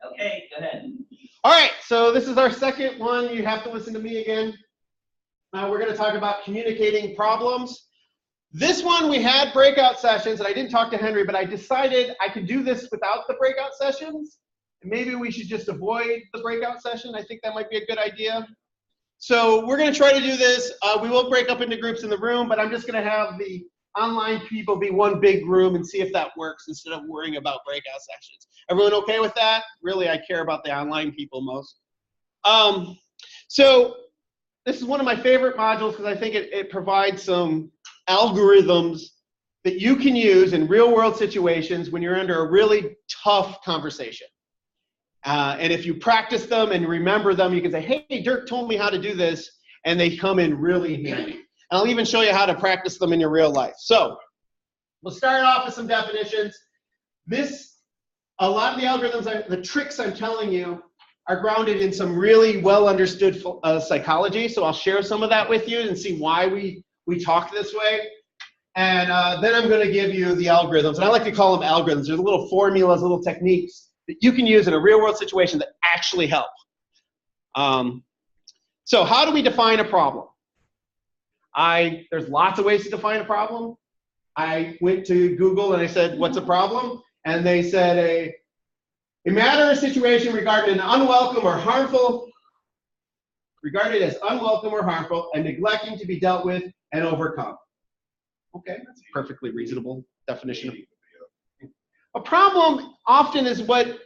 Okay, go ahead. All right, so this is our second one. You have to listen to me again. Now we're going to talk about communicating problems. This one we had breakout sessions, and I didn't talk to Henry, but I decided I could do this without the breakout sessions. And maybe we should just avoid the breakout session. I think that might be a good idea. So we're going to try to do this. We will break up into groups in the room, but I'm just going to have the online people be one big room and see if that works instead of worrying about breakout sessions. Everyone okay with that? Really, I care about the online people most. So this is one of my favorite modules because I think it provides some algorithms that you can use in real world situations when you're under a really tough conversation. And if you practice them and remember them, you can say, hey, Dirk told me how to do this, and they come in really handy. And I'll even show you how to practice them in your real life. So we'll start off with some definitions. A lot of the algorithms, the tricks I'm telling you, are grounded in some really well understood psychology. So I'll share some of that with you and see why we talk this way. And then I'm going to give you the algorithms. And I like to call them algorithms. There's little formulas, little techniques that you can use in a real world situation that actually help. So how do we define a problem? There's lots of ways to define a problem. I went to Google and I said, what's a problem? And they said a matter or situation regarded as unwelcome or harmful and neglecting to be dealt with and overcome. Okay, that's a perfectly reasonable definition. A problem often is what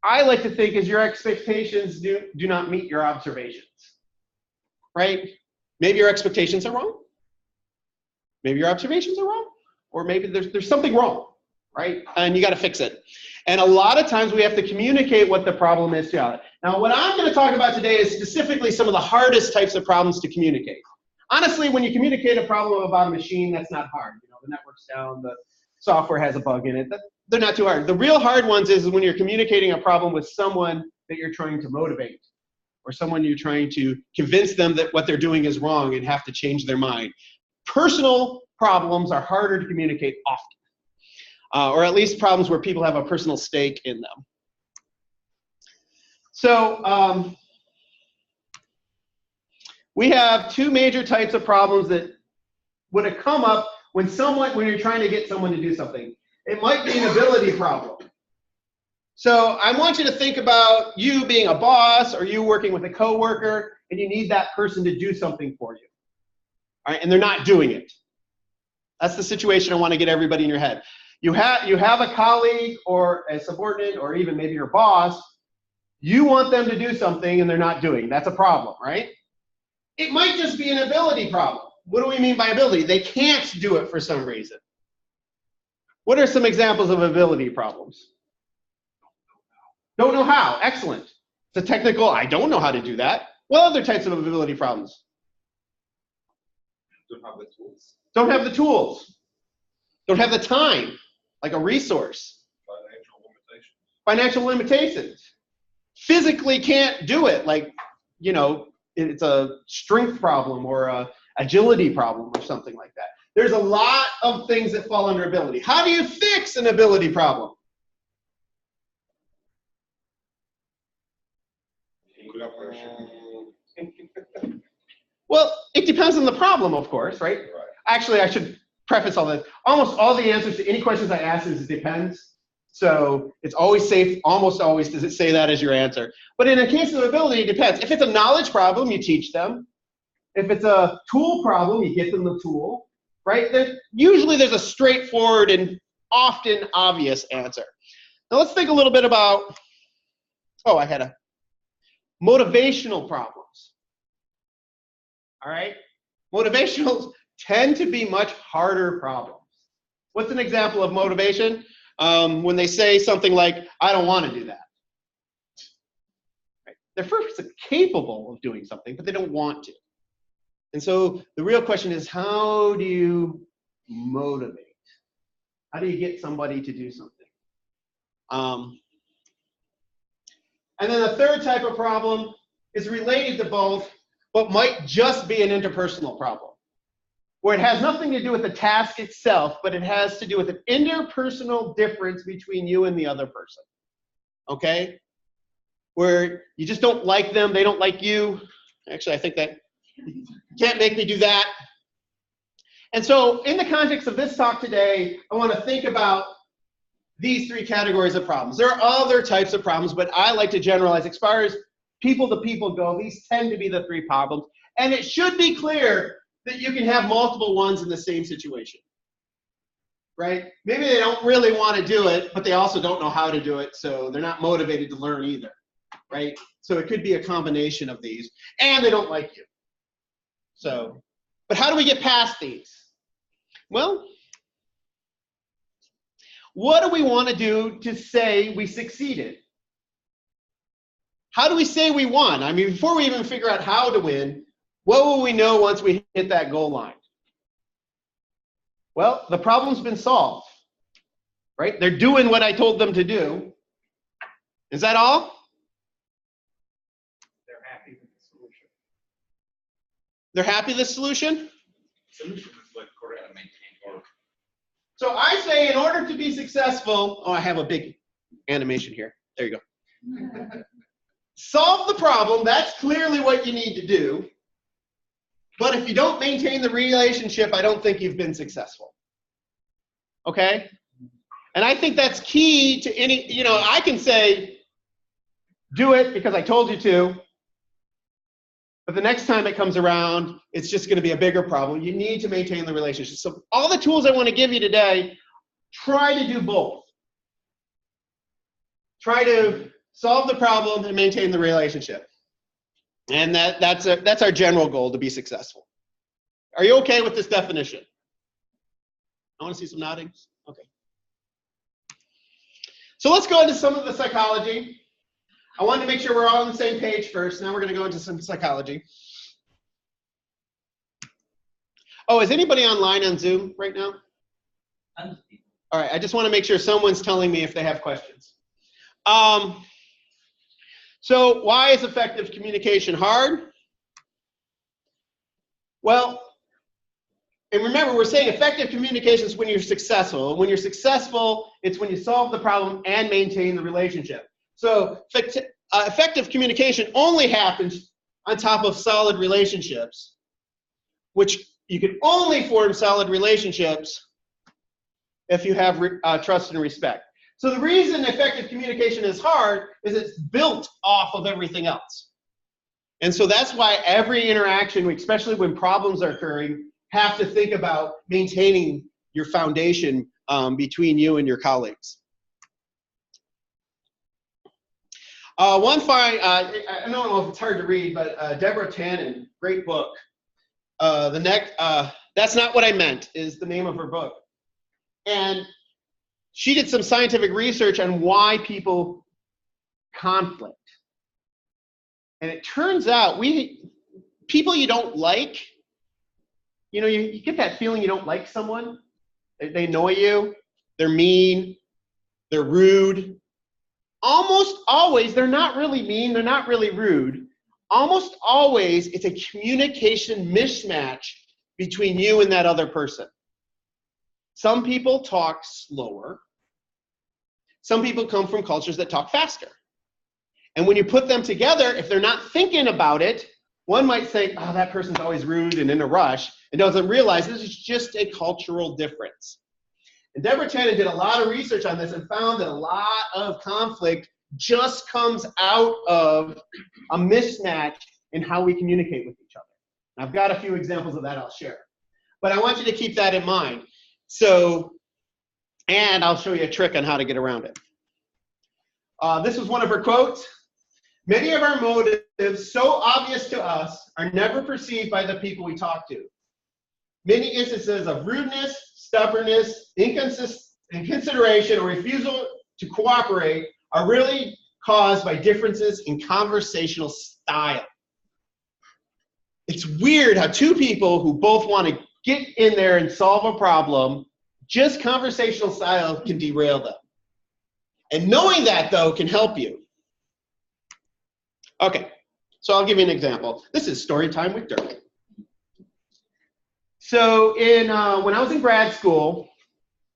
I like to think is your expectations do not meet your observations, right? Maybe your expectations are wrong. Maybe your observations are wrong. Or maybe there's something wrong, right? And you got to fix it. And a lot of times we have to communicate what the problem is to others. Now, what I'm going to talk about today is specifically some of the hardest types of problems to communicate. Honestly, when you communicate a problem about a machine, that's not hard. You know, the network's down, the software has a bug in it. They're not too hard. The real hard ones is when you're communicating a problem with someone that you're trying to motivate, or someone you're trying to convince them that what they're doing is wrong and have to change their mind. Personal problems are harder to communicate often, or at least problems where people have a personal stake in them. So we have two major types of problems that would have come up when you're trying to get someone to do something. It might be an ability problem. So I want you to think about you being a boss or you working with a coworker and you need that person to do something for you. All right, and they're not doing it. That's the situation I want to get everybody in your head. You have a colleague or a subordinate or even maybe your boss. You want them to do something and they're not doing it. That's a problem, right? It might just be an ability problem. What do we mean by ability? They can't do it for some reason. What are some examples of ability problems? Don't know how. Excellent. It's a technical, I don't know how to do that. What other types of ability problems? Don't have the tools. Don't have the tools. Don't have the time, like a resource. Financial limitations. Physically can't do it, like, you know, it's a strength problem or a agility problem or something like that. There's a lot of things that fall under ability. How do you fix an ability problem? Well, it depends on the problem, of course, right? Actually, I should preface all this. Almost all the answers to any questions I ask is it depends. So it's always safe, almost always does it say that as your answer. But in a case of ability, it depends. If it's a knowledge problem, you teach them. If it's a tool problem, you get them the tool, right? Usually there's a straightforward and often obvious answer. Now let's think a little bit about, motivational problems. All right? Motivationals tend to be much harder problems. What's an example of motivation? When they say something like, I don't want to do that. Right? They're first capable of doing something, but they don't want to. And so the real question is, how do you motivate? How do you get somebody to do something? And then the third type of problem is related to both, but might just be an interpersonal problem, where it has nothing to do with the task itself, but it has to do with an interpersonal difference between you and the other person. Okay? where you just don't like them, they don't like you. Actually, I think that you can't make me do that. And so in the context of this talk today, I want to think about these three categories of problems. There are other types of problems, but I like to generalize. As far as people to people go, these tend to be the three problems. And it should be clear that you can have multiple ones in the same situation, right? Maybe they don't really want to do it, but they also don't know how to do it, so they're not motivated to learn either, right? So it could be a combination of these, and they don't like you. So, but how do we get past these? Well, what do we want to do to say we succeeded? How do we say we won? I mean, before we even figure out how to win, what will we know once we hit that goal line? Well, the problem's been solved, right? They're doing what I told them to do. Is that all? They're happy with the solution. They're happy with the solution? Solution is like correct and maintain order. So I say in order to be successful, oh, I have a big animation here. There you go. Solve the problem, that's clearly what you need to do. But if you don't maintain the relationship, I don't think you've been successful. Okay? And I think that's key to any, you know, I can say, do it because I told you to, but the next time it comes around, it's just going to be a bigger problem. You need to maintain the relationship. So all the tools I want to give you today, try to do both. Try to solve the problem and maintain the relationship. And that's our general goal, to be successful. Are you okay with this definition? I want to see some nodding. Okay. So let's go into some of the psychology. I wanted to make sure we're all on the same page first. Now we're going to go into some psychology. Oh, is anybody online on Zoom right now? All right, I just want to make sure someone's telling me if they have questions. So why is effective communication hard? Well, and remember, we're saying effective communication is when you're successful. When you're successful, it's when you solve the problem and maintain the relationship. So effective communication only happens on top of solid relationships, which you can only form solid relationships if you have trust and respect. So the reason effective communication is hard is it's built off of everything else. And so that's why every interaction, especially when problems are occurring, have to think about maintaining your foundation between you and your colleagues. I don't know if it's hard to read, but Deborah Tannen, great book. That's Not What I Meant is the name of her book. And she did some scientific research on why people conflict. And it turns out people you don't like, you know, you get that feeling you don't like someone. They annoy you, they're mean, they're rude. Almost always, they're not really mean, they're not really rude. Almost always, it's a communication mismatch between you and that other person. Some people talk slower. Some people come from cultures that talk faster. And when you put them together, if they're not thinking about it, one might say, oh, that person's always rude and in a rush, and doesn't realize this is just a cultural difference. And Deborah Tannen did a lot of research on this and found that a lot of conflict just comes out of a mismatch in how we communicate with each other. And I've got a few examples of that I'll share. But I want you to keep that in mind. So, and I'll show you a trick on how to get around it. This was one of her quotes. Many of our motives, so obvious to us, are never perceived by the people we talk to. Many instances of rudeness, stubbornness, inconsideration, or refusal to cooperate are really caused by differences in conversational style. It's weird how two people who both want to get in there and solve a problem, just conversational style can derail them. And knowing that, though, can help you. Okay, so I'll give you an example. This is story time with Dirk. So when I was in grad school,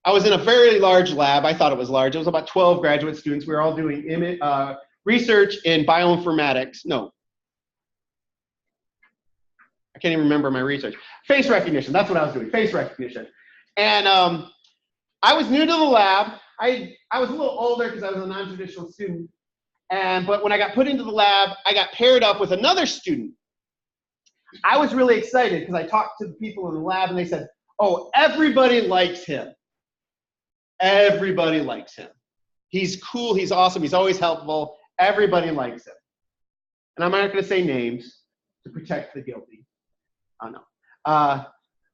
I was in a very large lab. I thought it was large. It was about 12 graduate students. We were all doing research in bioinformatics. No. I can't even remember my research. Face recognition, that's what I was doing, face recognition. And I was new to the lab. I was a little older because I was a non-traditional student. But when I got put into the lab, I got paired up with another student. I was really excited because I talked to the people in the lab and they said, oh, everybody likes him. Everybody likes him. He's cool, he's awesome, he's always helpful. Everybody likes him. And I'm not going to say names to protect the guilty. Oh, no.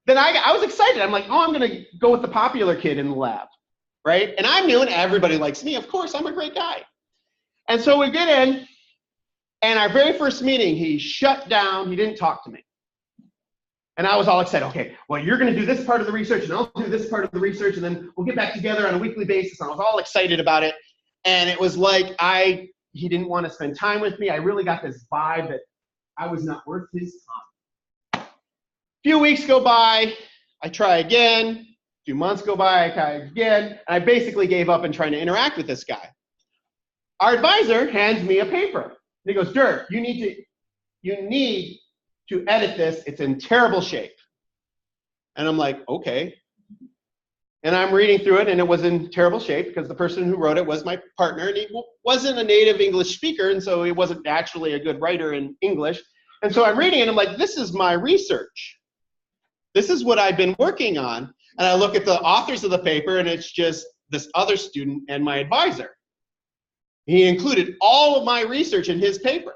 Then I was excited. I'm like, oh, I'm going to go with the popular kid in the lab, right? And I'm new and everybody likes me. Of course, I'm a great guy. And so we get in, and our very first meeting, he shut down. He didn't talk to me. And I was all excited. Okay, well, you're going to do this part of the research, and I'll do this part of the research, and then we'll get back together on a weekly basis. And I was all excited about it. And it was like he didn't want to spend time with me. I really got this vibe that I was not worth his time. A few weeks go by. I try again. A few months go by. I try again. And I basically gave up in trying to interact with this guy. Our advisor hands me a paper. And he goes, Dirk, you need to edit this. It's in terrible shape. And I'm like, okay. And I'm reading through it, and it was in terrible shape because the person who wrote it was my partner, and he wasn't a native English speaker, and so he wasn't naturally a good writer in English. And so I'm reading it, and I'm like, this is my research. This is what I've been working on. And I look at the authors of the paper, and it's just this other student and my advisor. He included all of my research in his paper.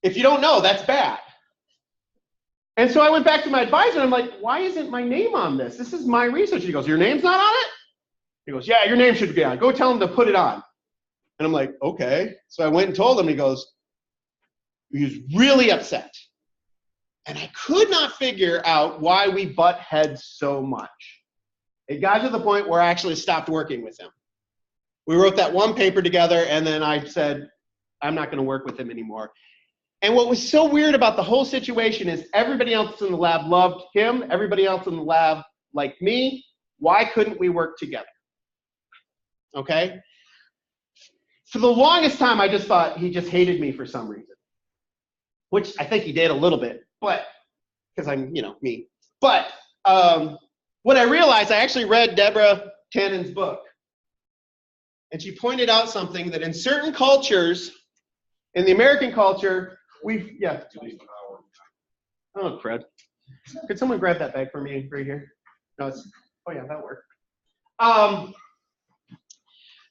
If you don't know, that's bad. And so I went back to my advisor, and I'm like, why isn't my name on this? This is my research. He goes, your name's not on it? He goes, yeah, your name should be on. Go tell him to put it on. And I'm like, okay. So I went and told him, he goes, he was really upset. And I could not figure out why we butt heads so much. It got to the point where I actually stopped working with him. We wrote that one paper together, and then I said, I'm not going to work with him anymore. And what was so weird about the whole situation is everybody else in the lab loved him. Everybody else in the lab liked me. Why couldn't we work together? Okay? For the longest time, I just thought he just hated me for some reason, which I think he did a little bit, but because I'm, me. But what I realized, I actually read Deborah Tannen's book. And she pointed out something that in certain cultures, in the American culture, oh, crud. Could someone grab that bag for me right here? No, oh yeah, that'll work.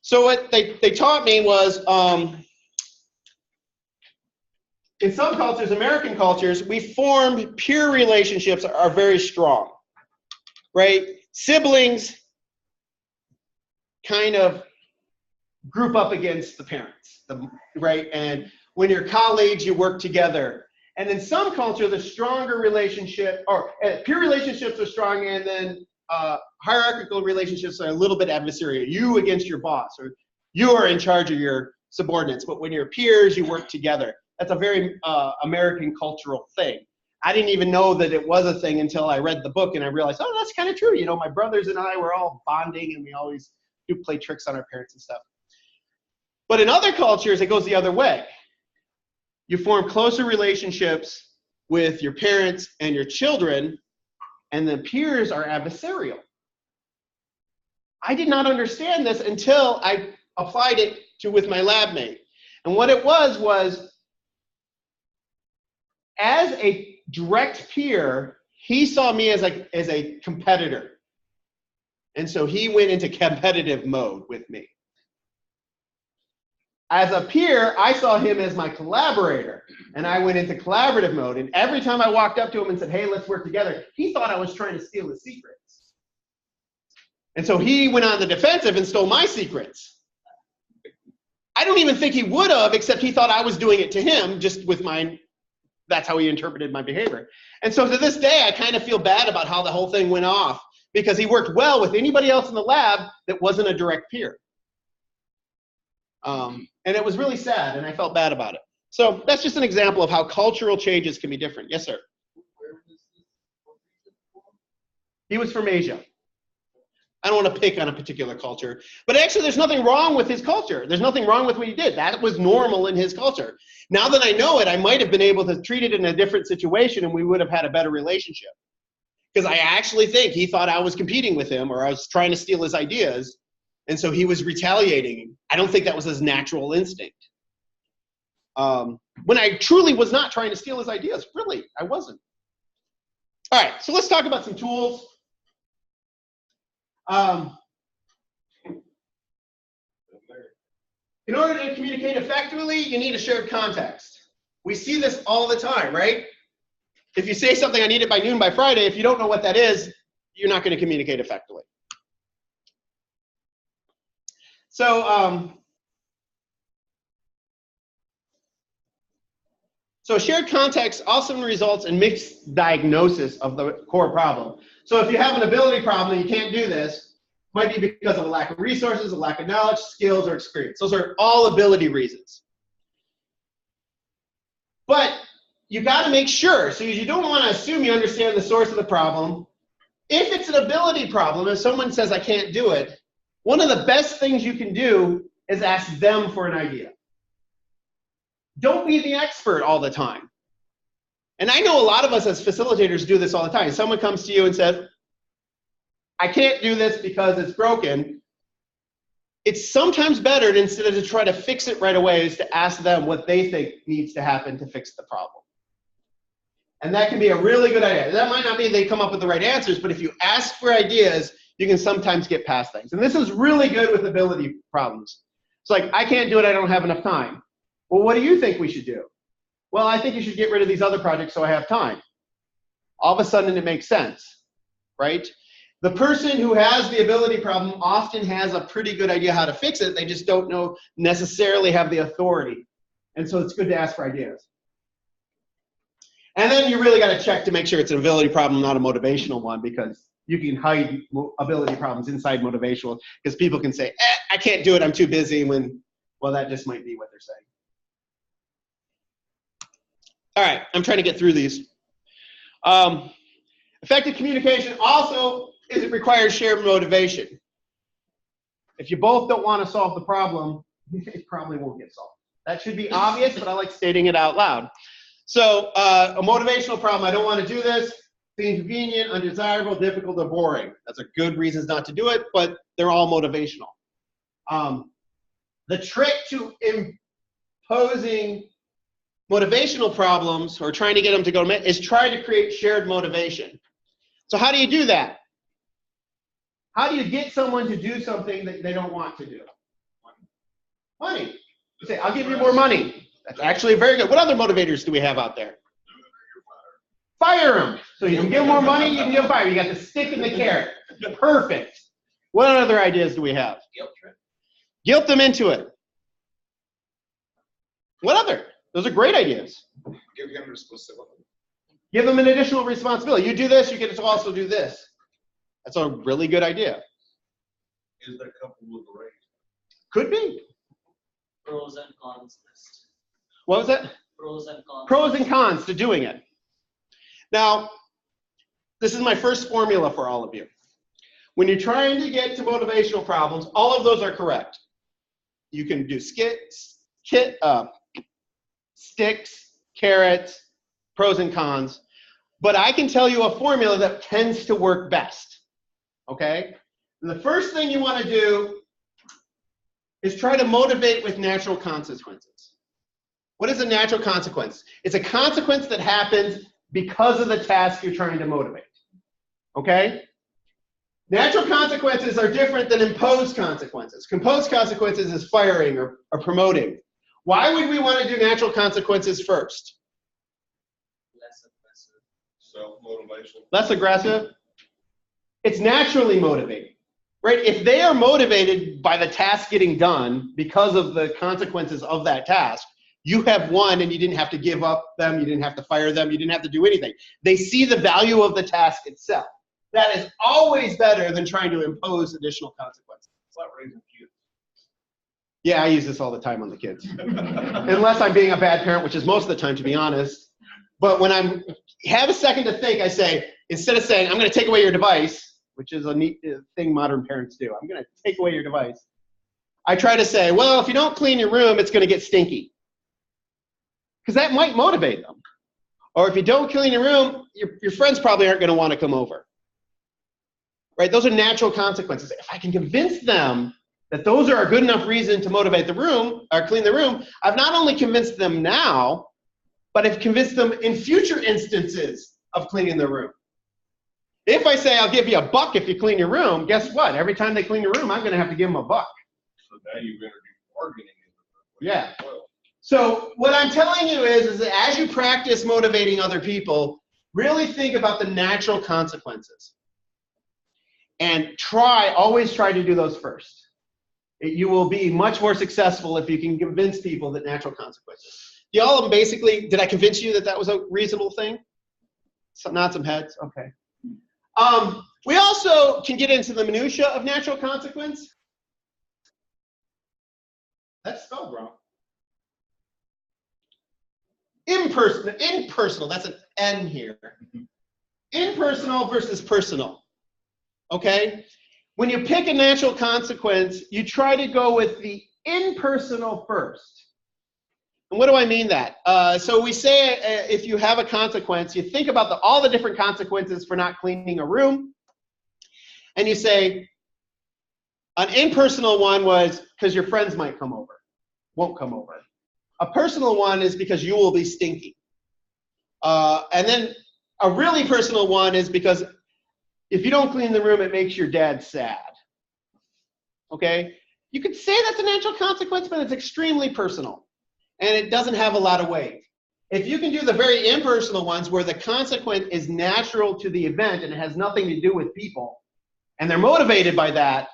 So what they taught me was, in some cultures, American cultures, we formed peer relationships are very strong, right? Siblings kind of group up against the parents, right? And when you're colleagues, you work together. And in some culture, the stronger relationship, or peer relationships are strong, and then hierarchical relationships are a little bit adversarial. You against your boss, or you are in charge of your subordinates. But when you're peers, you work together. That's a very American cultural thing. I didn't even know that it was a thing until I read the book, and I realized, oh, that's kind of true. My brothers and I were all bonding, and we always do play tricks on our parents and stuff. But in other cultures, it goes the other way. You form closer relationships with your parents and your children, and the peers are adversarial. I did not understand this until I applied it with my lab mate. And what it was as a direct peer, he saw me as a competitor. And so he went into competitive mode with me. As a peer, I saw him as my collaborator, and I went into collaborative mode. And every time I walked up to him and said, hey, let's work together, he thought I was trying to steal his secrets. And so he went on the defensive and stole my secrets. I don't even think he would have, except he thought I was doing it to him, just with that's how he interpreted my behavior. And so to this day, I kind of feel bad about how the whole thing went off, because he worked well with anybody else in the lab that wasn't a direct peer. And it was really sad, and I felt bad about it. So that's just an example of how cultural changes can be different. Yes, sir? Where was this? He was from Asia. I don't want to pick on a particular culture, but actually there's nothing wrong with his culture. There's nothing wrong with what he did. That was normal in his culture. Now that I know it, I might have been able to treat it in a different situation and we would have had a better relationship. Because I actually think he thought I was competing with him or I was trying to steal his ideas, and so he was retaliating. I don't think that was his natural instinct. When I truly was not trying to steal his ideas. Really, I wasn't. All right, so let's talk about some tools. In order to communicate effectively, you need a shared context. We see this all the time, right? If you say something, I need it by noon by Friday, if you don't know what that is, you're not going to communicate effectively. So, shared context often results in mixed diagnosis of the core problem. So if you have an ability problem and you can't do this, it might be because of a lack of resources, a lack of knowledge, skills, or experience. Those are all ability reasons. But you got to make sure, so you don't want to assume you understand the source of the problem. If it's an ability problem, if someone says, I can't do it, one of the best things you can do is ask them for an idea. Don't be the expert all the time. And I know a lot of us as facilitators do this all the time. Someone comes to you and says, I can't do this because it's broken. It's sometimes better, instead of to try to fix it right away, is to ask them what they think needs to happen to fix the problem. And that can be a really good idea. That might not mean they come up with the right answers, but if you ask for ideas, you can sometimes get past things. And this is really good with ability problems. It's like, I can't do it, I don't have enough time. Well, what do you think we should do? Well, I think you should get rid of these other projects so I have time. All of a sudden, it makes sense, right? The person who has the ability problem often has a pretty good idea how to fix it. They just don't know necessarily have the authority. And so it's good to ask for ideas. And then you really got to check to make sure it's an ability problem, not a motivational one, because you can hide ability problems inside motivational, because people can say, I can't do it, I'm too busy, when, well, that just might be what they're saying. All right, I'm trying to get through these. Effective communication also it requires shared motivation. If you both don't want to solve the problem, it probably won't get solved. That should be obvious, but I like stating it out loud. So a motivational problem, I don't want to do this, it's inconvenient, undesirable, difficult, or boring. That's a good reasons not to do it, but they're all motivational. The trick to imposing motivational problems, or trying to get them to go, is try to create shared motivation. So how do you do that? How do you get someone to do something that they don't want to do? Money. You say, I'll give you more money. That's actually very good. What other motivators do we have out there? Fire them. So you can give more money, you can give fire. You got the stick and the carrot. Perfect. What other ideas do we have? Guilt trip. Guilt them into it. What other? Those are great ideas. Give them responsibility. Give them an additional responsibility. You do this, you get to also do this. That's a really good idea. Is that coupled with the rate? Could be. Pros and cons list. What was that? Pros and cons. Pros and cons to doing it. Now, this is my first formula for all of you. When you're trying to get to motivational problems, all of those are correct. You can do sticks, carrots, pros and cons, but I can tell you a formula that tends to work best. Okay? And the first thing you want to do is try to motivate with natural consequences. What is a natural consequence? It's a consequence that happens because of the task you're trying to motivate. Okay? Natural consequences are different than imposed consequences. Imposed consequences is firing or promoting. Why would we want to do natural consequences first? Less aggressive. Self-motivation. Less aggressive? It's naturally motivating, right? If they are motivated by the task getting done because of the consequences of that task, you have won and you didn't have to give up them, you didn't have to fire them, you didn't have to do anything. They see the value of the task itself. That is always better than trying to impose additional consequences. It's like raising kids. Yeah, I use this all the time on the kids. Unless I'm being a bad parent, which is most of the time, to be honest. But when I have a second to think, I say, instead of saying, I'm going to take away your device, which is a neat thing modern parents do. I'm going to take away your device. I try to say, well, if you don't clean your room, it's going to get stinky. Because that might motivate them. Or if you don't clean your room, your friends probably aren't going to want to come over. Right? Those are natural consequences. If I can convince them that those are a good enough reason to motivate the room, or clean the room, I've not only convinced them now, but I've convinced them in future instances of cleaning the room. If I say, I'll give you $1 if you clean your room, guess what? Every time they clean your room, I'm going to have to give them $1. So now you've introduced bargaining. Yeah. Well, So what I'm telling you is that as you practice motivating other people, really think about the natural consequences. And always try to do those first. You will be much more successful if you can convince people that natural consequences. Do y'all basically, did I convince you that that was a reasonable thing? Nod some heads, okay. We also can get into the minutia of natural consequence. That's spelled wrong. Impersonal, that's an N here. Impersonal versus personal, okay? When you pick a natural consequence, you try to go with the impersonal first. And what do I mean that? So we say if you have a consequence, you think about all the different consequences for not cleaning a room, and you say, an impersonal one was because your friends might come over, won't come over. A personal one is because you will be stinky. And then a really personal one is because if you don't clean the room, it makes your dad sad. Okay? You could say that's a natural consequence, but it's extremely personal. And it doesn't have a lot of weight. If you can do the very impersonal ones where the consequence is natural to the event and it has nothing to do with people, and they're motivated by that,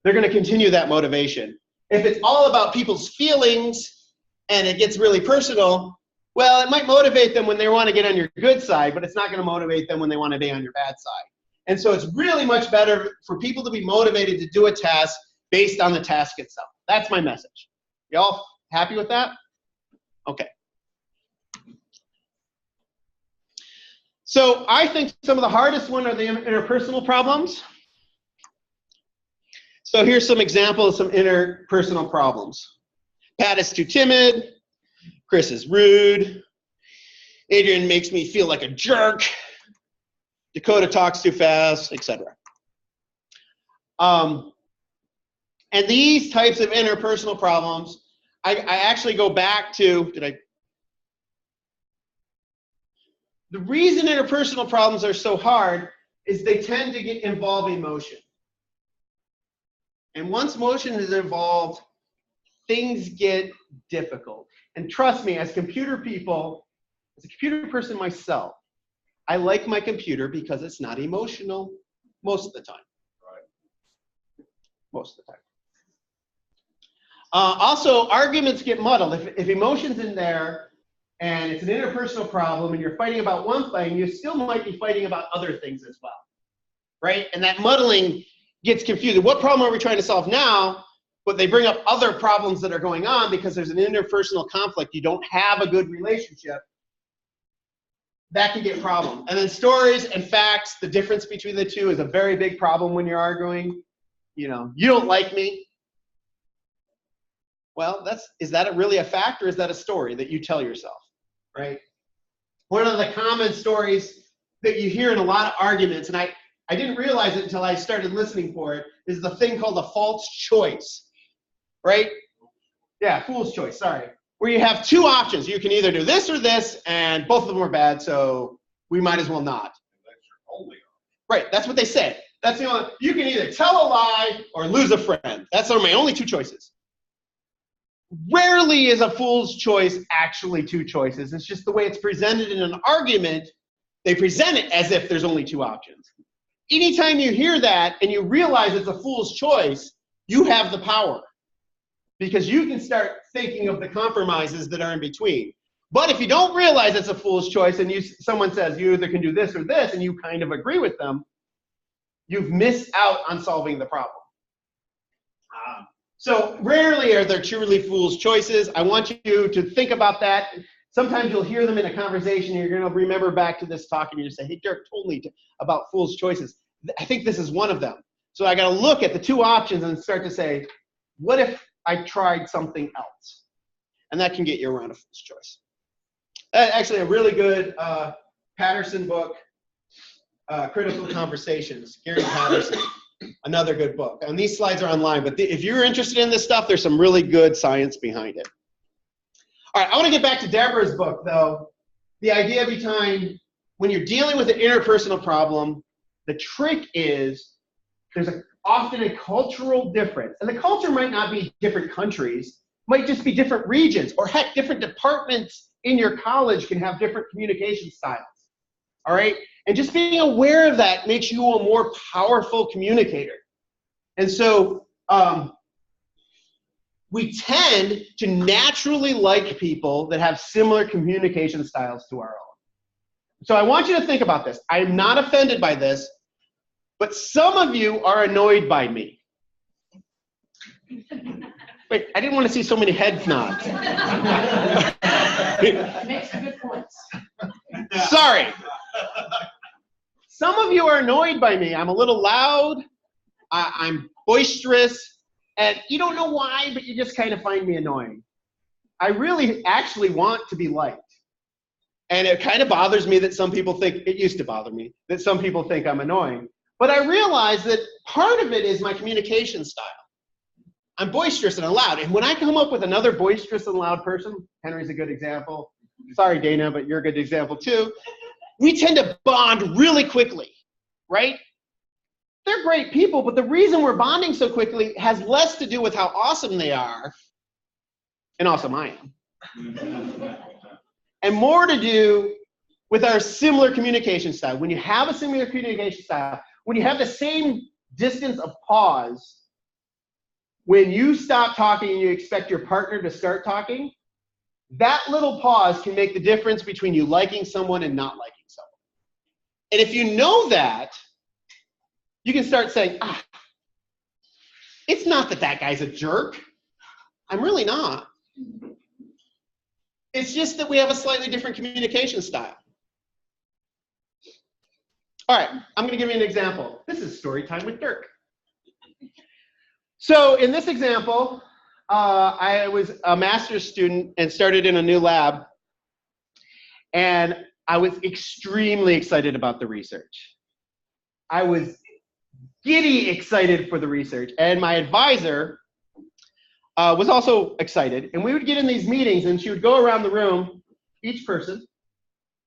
they're going to continue that motivation. If it's all about people's feelings and it gets really personal, well, it might motivate them when they want to get on your good side, but it's not going to motivate them when they want to be on your bad side. And so it's really much better for people to be motivated to do a task based on the task itself. That's my message. Y'all happy with that? Okay. So I think some of the hardest one are the interpersonal problems. So here's some examples of some interpersonal problems. Pat is too timid. Chris is rude. Adrian makes me feel like a jerk. Dakota talks too fast, etc. And these types of interpersonal problems, I actually go back to, the reason interpersonal problems are so hard is they tend to involve emotion. And once motion is involved, things get difficult. And trust me, as computer people, as a computer person myself, I like my computer because it's not emotional most of the time. Right. Most of the time. Also, arguments get muddled. If emotion's in there and it's an interpersonal problem and you're fighting about one thing, you still might be fighting about other things as well. Right? And that muddling gets confusing. What problem are we trying to solve now? But they bring up other problems that are going on because there's an interpersonal conflict. You don't have a good relationship. That can get a problem. And then stories and facts, the difference between the two is a very big problem when you're arguing. You know, you don't like me. Well, is that really a fact or is that a story that you tell yourself, right? One of the common stories that you hear in a lot of arguments, and I didn't realize it until I started listening for it, is the thing called a false choice, right? Yeah, fool's choice, sorry. Where you have two options. You can either do this or this, and both of them are bad, so we might as well not. That's your only option. Right, that's what they say. That's the only, you can either tell a lie or lose a friend. That's my only two choices. Rarely is a fool's choice actually two choices. It's just the way it's presented in an argument, they present it as if there's only two options. Anytime you hear that and you realize it's a fool's choice, you have the power. Because you can start thinking of the compromises that are in between. But if you don't realize it's a fool's choice and someone says you either can do this or this and you kind of agree with them, you've missed out on solving the problem. So rarely are there truly fool's choices. I want you to think about that. Sometimes you'll hear them in a conversation and you're going to remember back to this talk and you say, hey, Derek told me about fool's choices. I think this is one of them. So I got to look at the two options and start to say, what if I tried something else? And that can get you around a false choice. Actually, a really good Patterson book, Critical Conversations, Gary Patterson, another good book. And these slides are online, but if you're interested in this stuff, there's some really good science behind it. All right, I want to get back to Deborah's book, though. The idea behind when you're dealing with an interpersonal problem, the trick is there's often a cultural difference. And the culture might not be different countries, might just be different regions, or heck, different departments in your college can have different communication styles. All right? And just being aware of that makes you a more powerful communicator. And so we tend to naturally like people that have similar communication styles to our own. So I want you to think about this. I'm not offended by this, but some of you are annoyed by me. Wait, I didn't want to see so many head nods. Makes some good points. Sorry. Some of you are annoyed by me. I'm a little loud. I'm boisterous. And you don't know why, but you just kind of find me annoying. I really actually want to be liked. And it kind of bothers me that some people think, it used to bother me, that some people think I'm annoying. But I realize that part of it is my communication style. I'm boisterous and I'm loud. And when I come up with another boisterous and loud person, Henry's a good example. Sorry, Dana, but you're a good example too. We tend to bond really quickly, right? They're great people, but the reason we're bonding so quickly has less to do with how awesome they are, and awesome I am, and more to do with our similar communication style. When you have a similar communication style, when you have the same distance of pause, when you stop talking and you expect your partner to start talking, that little pause can make the difference between you liking someone and not liking someone. And if you know that, you can start saying, it's not that that guy's a jerk. I'm really not. It's just that we have a slightly different communication style. All right, I'm going to give you an example. This is story time with Dirk. So in this example, I was a master's student and started in a new lab. And I was extremely excited about the research. I was giddy excited for the research. And my advisor was also excited. And we would get in these meetings and she would go around the room, each person,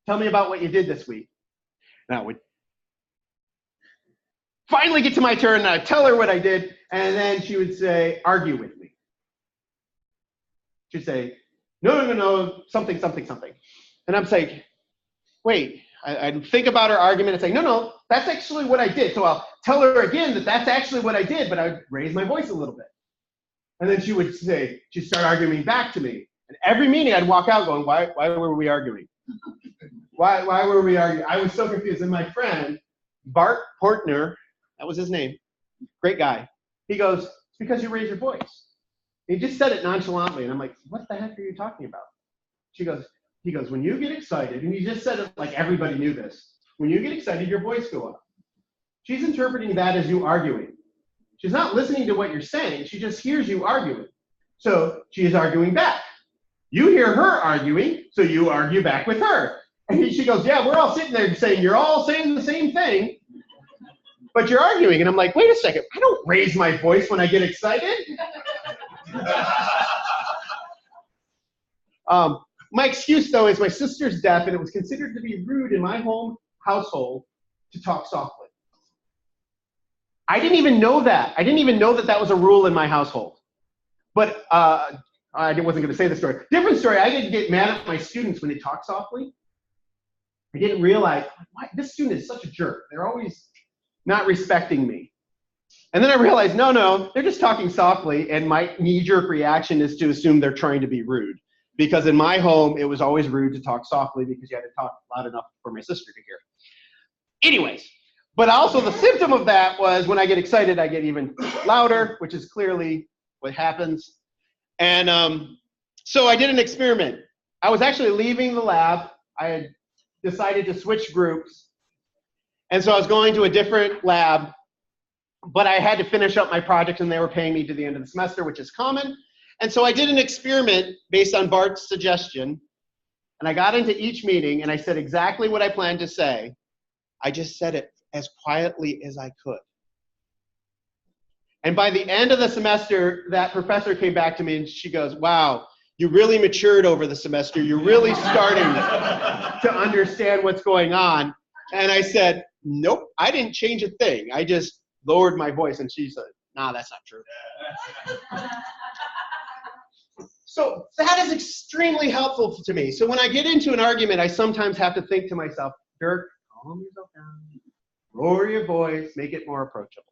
tell me about what you did this week. And I would finally get to my turn and I'd tell her what I did. And then she would say, argue with me. She'd say, no, something. And I'm saying, wait, I'd think about her argument and say, no, that's actually what I did. So I'll tell her again that that's actually what I did, but I'd raise my voice a little bit. And then she would say, she'd start arguing back to me. And every meeting I'd walk out going, why were we arguing? Why were we arguing? I was so confused. And my friend, Bart Portner, that was his name, great guy. He goes, it's because you raise your voice. He just said it nonchalantly. And I'm like, what the heck are you talking about? He goes, when you get excited, and he just said it like everybody knew this, when you get excited, your voice go up. She's interpreting that as you arguing. She's not listening to what you're saying. She just hears you arguing. So she is arguing back. You hear her arguing, so you argue back with her. And she goes, yeah, we're all sitting there saying, you're all saying the same thing, but you're arguing. And I'm like, wait a second, I don't raise my voice when I get excited. My excuse, though, is my sister's deaf, and it was considered to be rude in my home household to talk softly. I didn't even know that. I didn't even know that that was a rule in my household. But I wasn't going to say the story. Different story. I didn't get mad at my students when they talk softly. I didn't realize, this student is such a jerk. They're always not respecting me. And then I realized, no, they're just talking softly, and my knee-jerk reaction is to assume they're trying to be rude. Because in my home, it was always rude to talk softly because you had to talk loud enough for my sister to hear. Anyways, but also the symptom of that was when I get excited, I get even louder, which is clearly what happens. And so I did an experiment. I was actually leaving the lab. I had decided to switch groups. And so I was going to a different lab, but I had to finish up my project and they were paying me to the end of the semester, which is common. And so I did an experiment based on Bart's suggestion. And I got into each meeting and I said exactly what I planned to say. I just said it as quietly as I could. And by the end of the semester, that professor came back to me and she goes, wow, you really matured over the semester. You're really starting to understand what's going on. And I said, nope, I didn't change a thing. I just lowered my voice. And she said, nah, that's not true. So that is extremely helpful to me. So when I get into an argument, I sometimes have to think to myself, Dirk, calm yourself down, lower your voice, make it more approachable.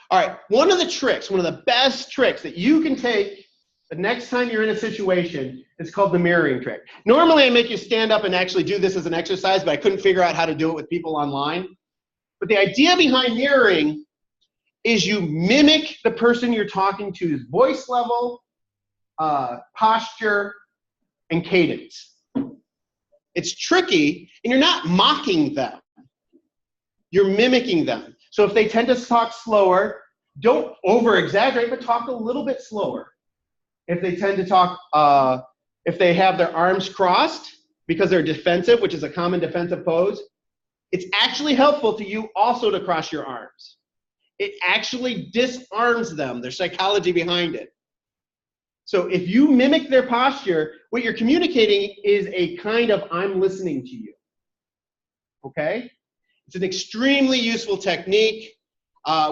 All right, one of the tricks, one of the best tricks that you can take the next time you're in a situation is called the mirroring trick. Normally I make you stand up and actually do this as an exercise, but I couldn't figure out how to do it with people online. But the idea behind mirroring is you mimic the person you're talking to's voice level, posture, and cadence. It's tricky, and you're not mocking them. You're mimicking them. So if they tend to talk slower, don't over-exaggerate, but talk a little bit slower. If they tend to talk, if they have their arms crossed because they're defensive, which is a common defensive pose, it's actually helpful to you also to cross your arms. It actually disarms them, there's psychology behind it. So if you mimic their posture, what you're communicating is a kind of I'm listening to you. Okay? It's an extremely useful technique.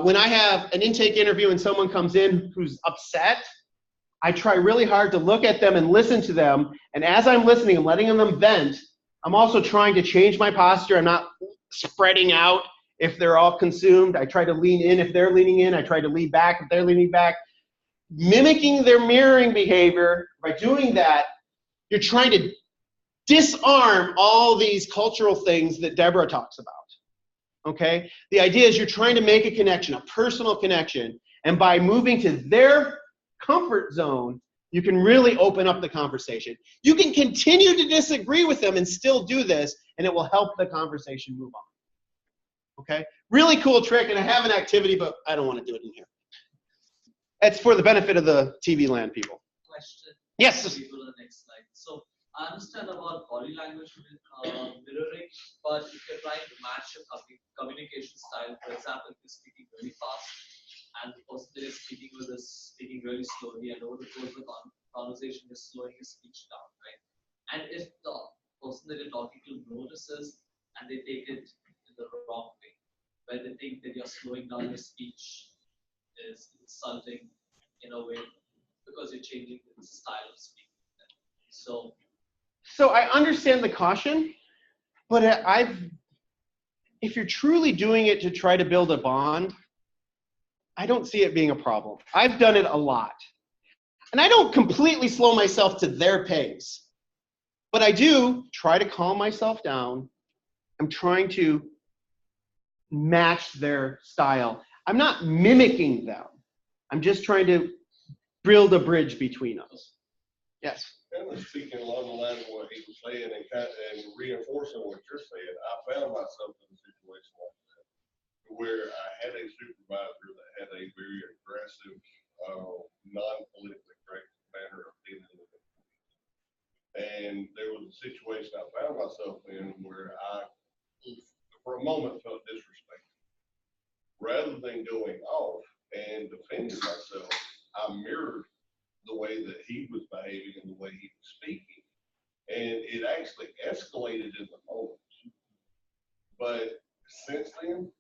When I have an intake interview and someone comes in who's upset, I try really hard to look at them and listen to them. And as I'm listening, I'm letting them vent. I'm also trying to change my posture. I'm not spreading out if they're all consumed. I try to lean in if they're leaning in. I try to lean back if they're leaning back. Mimicking their mirroring behavior, by doing that, you're trying to disarm all these cultural things that Deborah talks about. Okay? The idea is you're trying to make a connection, a personal connection, and by moving to their comfort zone, you can really open up the conversation. You can continue to disagree with them and still do this, and it will help the conversation move on. Okay? Really cool trick, and I have an activity, but I don't want to do it in here. It's for the benefit of the TV land people. Question. Yes. We go to the next slide. So I understand about body language mirroring, but if you're trying to match your communication style, for example, if you're speaking really fast and the person that is speaking with is speaking really slowly, and over the course of the conversation is slowing his speech down, right? And if the person that you're talking to notices and they take it in the wrong way, where they think that you're slowing down your speech is insulting in a way because you're changing the style of speaking. So I understand the caution, but if you're truly doing it to try to build a bond, I don't see it being a problem. I've done it a lot. And I don't completely slow myself to their pace, but I do try to calm myself down. I'm trying to match their style. I'm not mimicking them. I'm just trying to build a bridge between us. Yes? Kind of speaking along the lines of what he was saying and reinforcing what you're saying, I found myself in a situation like that where I had a supervisor that had a very aggressive, non-politically correct manner of dealing with it. And there was a situation I found myself in where I, for a moment, felt disrespected. Rather than going off and defending myself, I mirrored the way that he was behaving and the way he was speaking. And it actually escalated in the moment. But since then,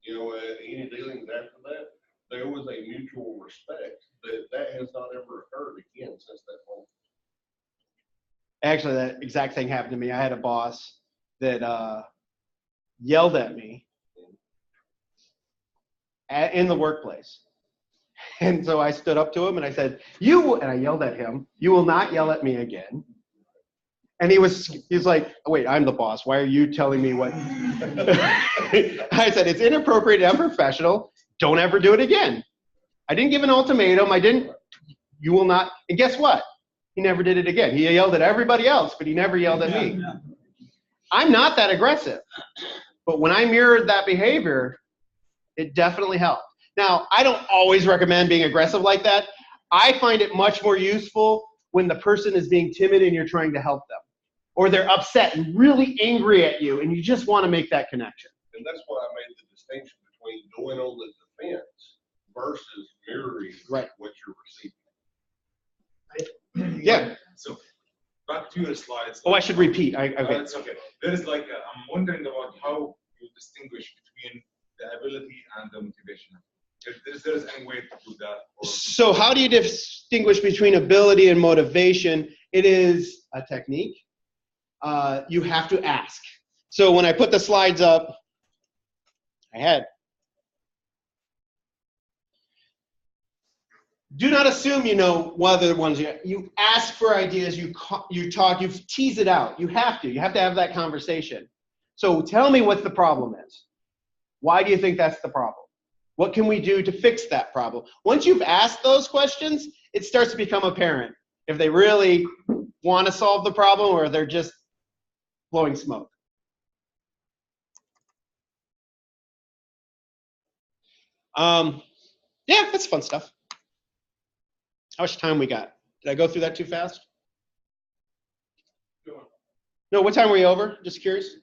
you know, any dealings after that, there was a mutual respect that has not ever occurred again since that moment. Actually, that exact thing happened to me. I had a boss that yelled at me in the workplace. And so I stood up to him and I said, and I yelled at him, "You will not yell at me again." And he's like, "Wait, I'm the boss. Why are you telling me what?" I said, "It's inappropriate and unprofessional. Don't ever do it again." I didn't give an ultimatum. You will not. And guess what? He never did it again. He yelled at everybody else, but he never yelled at me. I'm not that aggressive. But when I mirrored that behavior, it definitely helped. Now, I don't always recommend being aggressive like that. I find it much more useful when the person is being timid and you're trying to help them. Or they're upset and really angry at you and you just want to make that connection. And that's why I made the distinction between going on the defense versus mirroring what you're receiving. Yeah. So back to your slides. Oh, I should repeat. Okay. It's okay. There is like, I'm wondering about how you distinguish between the ability and the motivation. If there's any way to do that. So how do you distinguish between ability and motivation? It is a technique. You have to ask. So when I put the slides up, do not assume you know what other ones you ask for ideas, you talk, you tease it out. You have to have that conversation. So tell me what the problem is. Why do you think that's the problem? What can we do to fix that problem? Once you've asked those questions, it starts to become apparent if they really want to solve the problem or they're just blowing smoke. Yeah, that's fun stuff. How much time we got? Did I go through that too fast? No, what time were we over? Just curious.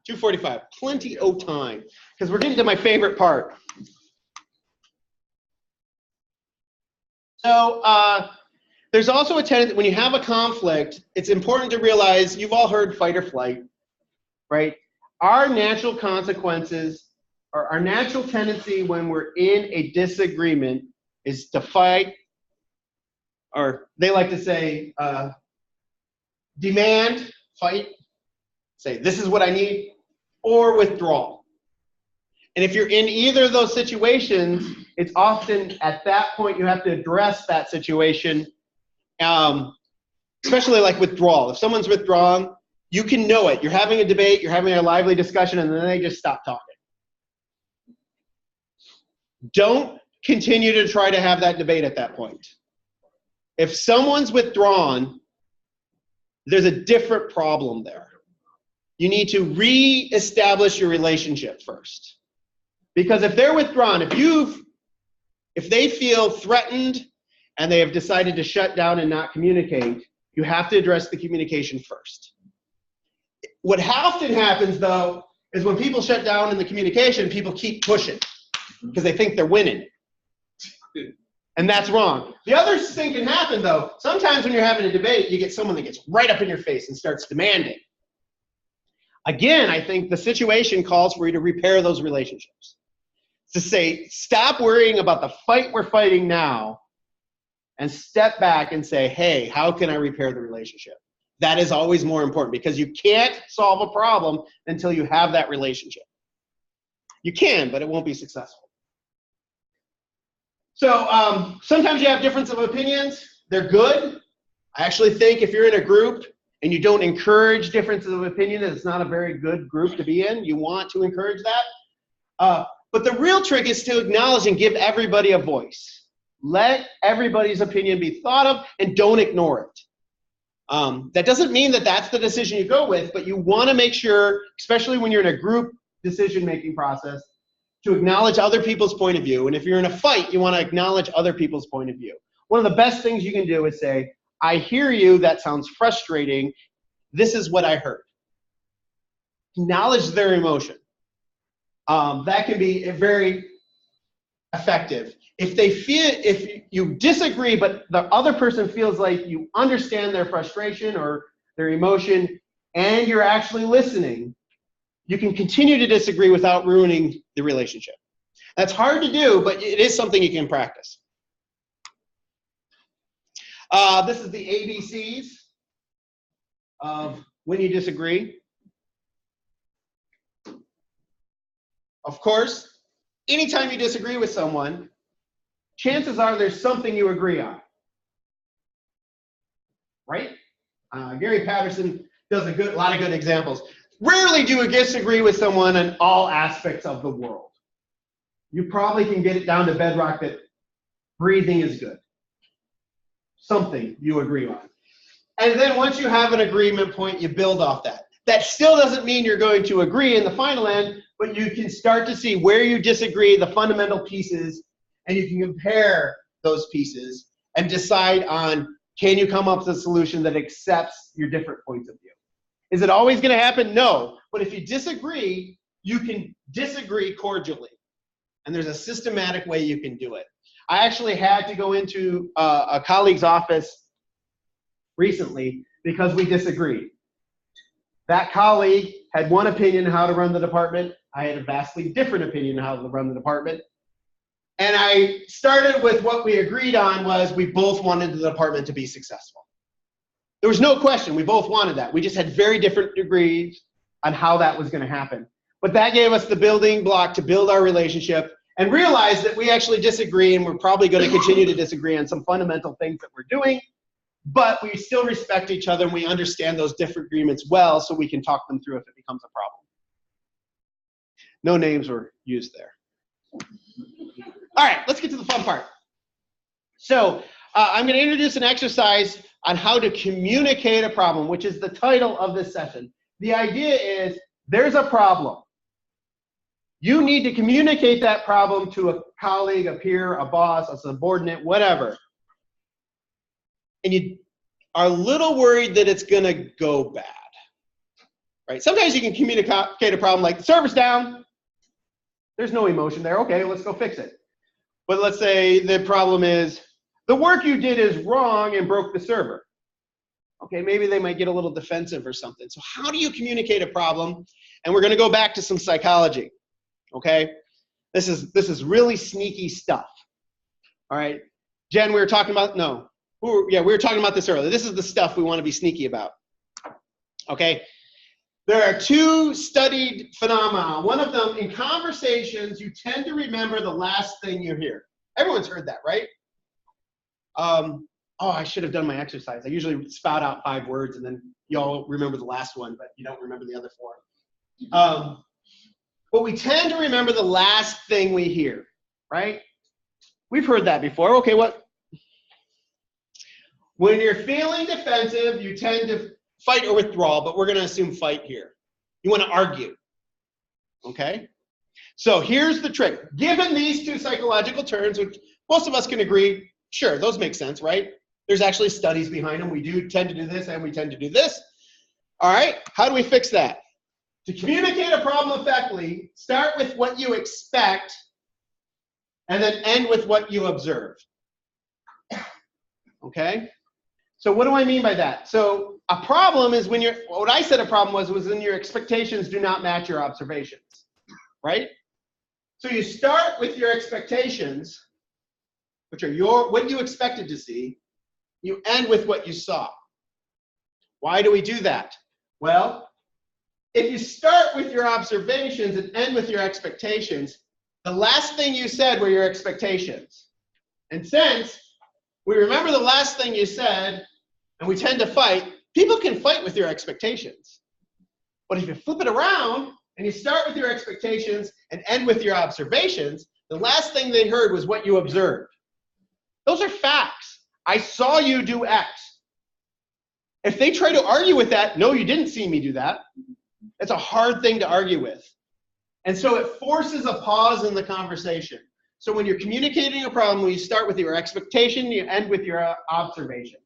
2:45. Plenty of time, because we're getting to my favorite part. So there's also a tendency, when you have a conflict, it's important to realize, you've all heard fight or flight, right? Our natural consequences, or our natural tendency when we're in a disagreement is to fight, or they like to say, demand, fight, say, this is what I need, or withdrawal. And if you're in either of those situations, it's often at that point you have to address that situation, especially like withdrawal. If someone's withdrawn, you can know it. You're having a debate, you're having a lively discussion, and then they just stop talking. Don't continue to try to have that debate at that point. If someone's withdrawn, there's a different problem there. You need to re-establish your relationship first. Because if they're withdrawn, if they feel threatened and they have decided to shut down and not communicate, you have to address the communication first. What often happens, though, is when people shut down in the communication, people keep pushing because they think they're winning. And that's wrong. The other thing can happen, though. Sometimes when you're having a debate, you get someone that gets right up in your face and starts demanding. Again, I think the situation calls for you to repair those relationships. To say, stop worrying about the fight we're fighting now and step back and say, hey, how can I repair the relationship? That is always more important, because you can't solve a problem until you have that relationship. You can, but it won't be successful. So sometimes you have difference of opinions. They're good. I actually think if you're in a group and you don't encourage differences of opinion, it's not a very good group to be in. You want to encourage that. But the real trick is to acknowledge and give everybody a voice. Let everybody's opinion be thought of and don't ignore it. That doesn't mean that that's the decision you go with, but you want to make sure, especially when you're in a group decision-making process, to acknowledge other people's point of view. And if you're in a fight, you want to acknowledge other people's point of view. One of the best things you can do is say, I hear you, that sounds frustrating. This is what I heard. Acknowledge their emotion. That can be very effective. If you disagree, but the other person feels like you understand their frustration or their emotion, and you're actually listening, you can continue to disagree without ruining the relationship. That's hard to do, but it is something you can practice. This is the ABCs of when you disagree. Of course, anytime you disagree with someone, chances are there's something you agree on, right? Gary Patterson does a lot of good examples. Rarely do you disagree with someone in all aspects of the world. You probably can get it down to bedrock that breathing is good. Something you agree on. And then once you have an agreement point, you build off that. That still doesn't mean you're going to agree in the final end, but you can start to see where you disagree, the fundamental pieces, and you can compare those pieces and decide on, can you come up with a solution that accepts your different points of view? Is it always going to happen? No. But if you disagree, you can disagree cordially. And there's a systematic way you can do it. I actually had to go into a colleague's office recently because we disagreed. That colleague had one opinion how to run the department. I had a vastly different opinion how to run the department. And I started with what we agreed on was we both wanted the department to be successful. There was no question, we both wanted that. We just had very different degrees on how that was going to happen. But that gave us the building block to build our relationship and realize that we actually disagree, and we're probably going to continue to disagree on some fundamental things that we're doing, but we still respect each other and we understand those different agreements well so we can talk them through if it becomes a problem. No names were used there. All right, let's get to the fun part. So I'm going to introduce an exercise on how to communicate a problem, which is the title of this session. The idea is there's a problem. You need to communicate that problem to a colleague, a peer, a boss, a subordinate, whatever. And you are a little worried that it's going to go bad. Right? Sometimes you can communicate a problem like the server's down. There's no emotion there. Okay, let's go fix it. But let's say the problem is the work you did is wrong and broke the server. Okay, maybe they might get a little defensive or something. So how do you communicate a problem? And we're going to go back to some psychology. Okay, this is really sneaky stuff. All right, Jen, we were talking about we were talking about this earlier. This is the stuff we want to be sneaky about. Okay, there are two studied phenomena. One of them, in conversations, you tend to remember the last thing you hear. Everyone's heard that, right? Oh, I should have done my exercise. I usually spout out 5 words and then you all remember the last one, but you don't remember the other 4. But we tend to remember the last thing we hear, right? We've heard that before. Okay, what? When you're feeling defensive, you tend to fight or withdraw, but we're going to assume fight here. You want to argue, okay? So here's the trick. Given these two psychological terms, which most of us can agree, sure, those make sense, right? There's actually studies behind them. We do tend to do this and we tend to do this. All right, how do we fix that? To communicate a problem effectively, start with what you expect and then end with what you observe. Okay? So what do I mean by that? So a problem is when what I said a problem was when your expectations do not match your observations, right? So you start with your expectations, which are what you expected to see. You end with what you saw. Why do we do that? Well, if you start with your observations and end with your expectations, the last thing you said were your expectations. And since we remember the last thing you said, and we tend to fight, people can fight with your expectations. But if you flip it around and you start with your expectations and end with your observations, the last thing they heard was what you observed. Those are facts. I saw you do X. If they try to argue with that, no, you didn't see me do that. It's a hard thing to argue with. And so it forces a pause in the conversation. So when you're communicating a problem, you start with your expectation, you end with your observation.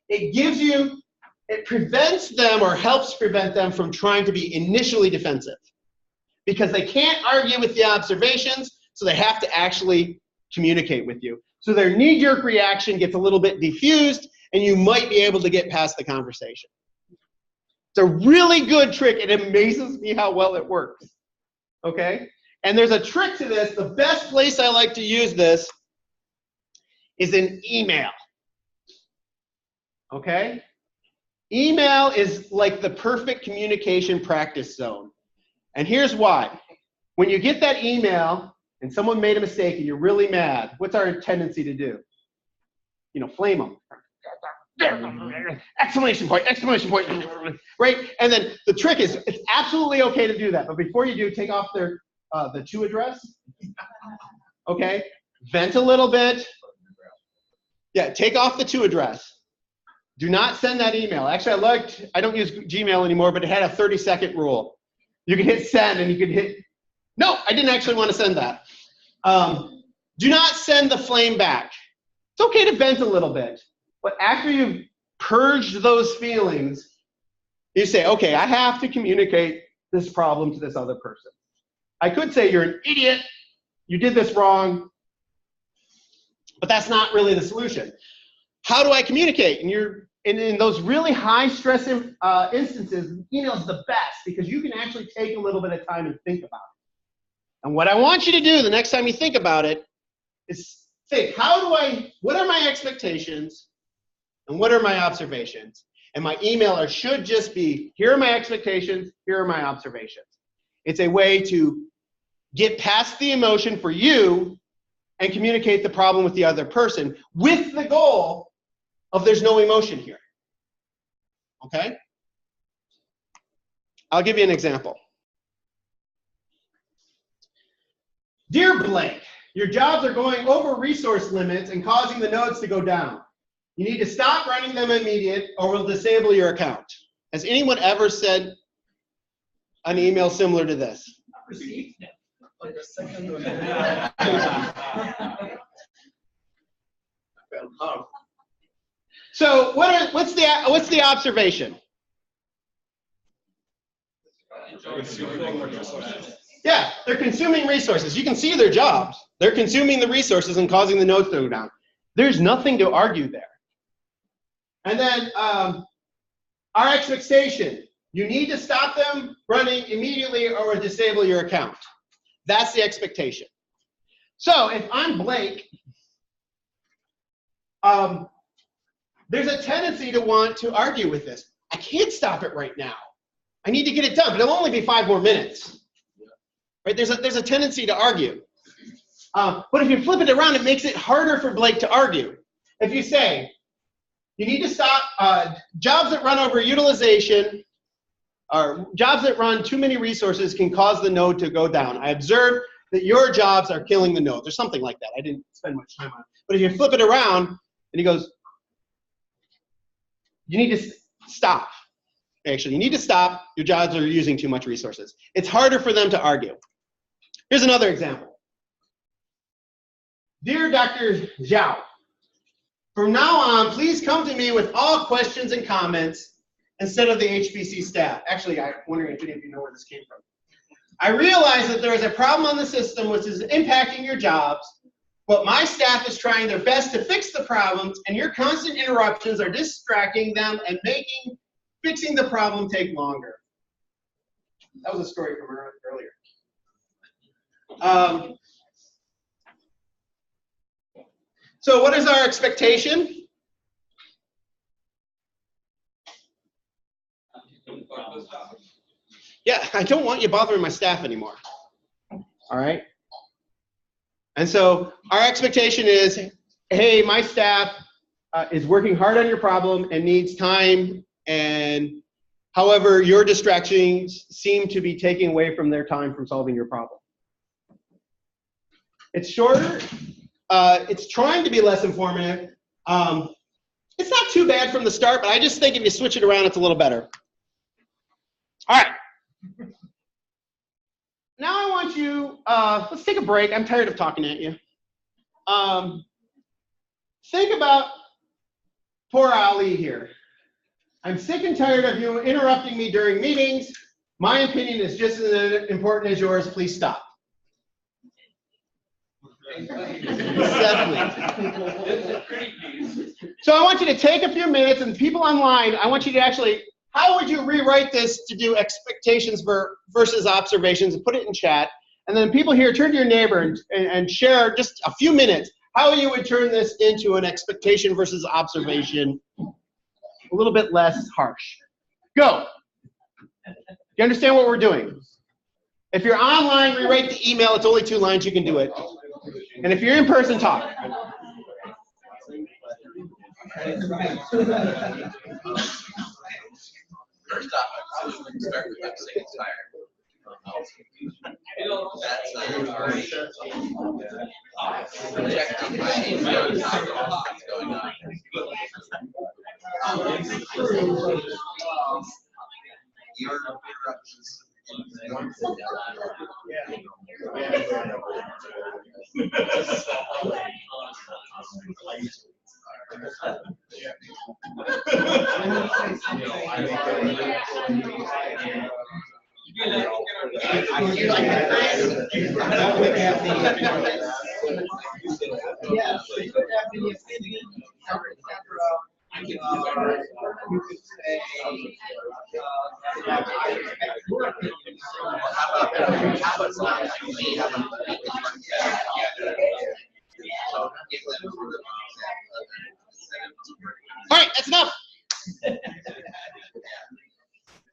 It prevents them or helps prevent them from trying to be initially defensive. Because they can't argue with the observations, so they have to actually communicate with you. So their knee-jerk reaction gets a little bit diffused, and you might be able to get past the conversation. It's a really good trick. It amazes me how well it works. Okay? And there's a trick to this. The best place I like to use this is in email. Okay? Email is like the perfect communication practice zone. And here's why. When you get that email and someone made a mistake and you're really mad, what's our tendency to do? Flame them. Exclamation point, right? And then the trick is, it's absolutely okay to do that. But before you do, take off the to address. Okay? Vent a little bit. Yeah, take off the to address. Do not send that email. Actually, I don't use Gmail anymore, but it had a 30-second rule. You could hit send and you could hit, no, I didn't actually want to send that. Do not send the flame back. It's okay to vent a little bit, but after you've purged those feelings, you say, okay, I have to communicate this problem to this other person. I could say you're an idiot, you did this wrong, but that's not really the solution. How do I communicate? And in those really high stress instances, email is the best because you can actually take a little bit of time and think about it. And what I want you to do the next time you think about it is think, what are my expectations and what are my observations? And my emailer should just be, here are my expectations, here are my observations. It's a way to get past the emotion for you and communicate the problem with the other person with the goal of there's no emotion here. Okay? I'll give you an example. Dear Blake, your jobs are going over resource limits and causing the nodes to go down. You need to stop running them immediate or we'll disable your account. Has anyone ever sent an email similar to this? So what's the observation? Yeah, they're consuming resources. You can see their jobs. They're consuming the resources and causing the nodes to go down. There's nothing to argue there. And then our expectation. You need to stop them running immediately or disable your account. That's the expectation. So if I'm Blake, there's a tendency to want to argue with this. I can't stop it right now. I need to get it done, but it'll only be 5 more minutes. Right? There's a tendency to argue. But if you flip it around, it makes it harder for Blake to argue. If you say, you need to stop jobs that run over utilization, or jobs that run too many resources can cause the node to go down. I observed that your jobs are killing the nodes, or something like that. I didn't spend much time on it. But if you flip it around, and he goes, you need to stop. Actually, you need to stop. Your jobs are using too much resources. It's harder for them to argue. Here's another example. Dear Dr. Zhao, from now on, please come to me with all questions and comments instead of the HPC staff. Actually, I'm wondering if any of you know where this came from. I realize that there is a problem on the system which is impacting your jobs, but my staff is trying their best to fix the problems, and your constant interruptions are distracting them and making fixing the problem take longer. That was a story from earlier. So what is our expectation? Yeah, I don't want you bothering my staff anymore. All right? And so our expectation is, hey, my staff is working hard on your problem and needs time, and however, your distractions seem to be taking away from their time from solving your problem. It's shorter. It's trying to be less informative. It's not too bad from the start, but I just think if you switch it around, it's a little better. All right. Now I want you, let's take a break. I'm tired of talking at you. Think about poor Ali here. I'm sick and tired of you interrupting me during meetings. My opinion is just as important as yours. Please stop. So I want you to take a few minutes, and people online, I want you to actually, how would you rewrite this to do expectations versus observations, and put it in chat. And then people here, turn to your neighbor and share just a few minutes how you would turn this into an expectation versus observation, a little bit less harsh. Go. You understand what we're doing? If you're online, rewrite the email. It's only 2 lines. You can do it. And if you're in person, talk. First off, I would start with saying it's tired. That's already projecting my email. What's going on. Your interruptions. You could say, I respect your opinion. How about something like me having All right, that's enough.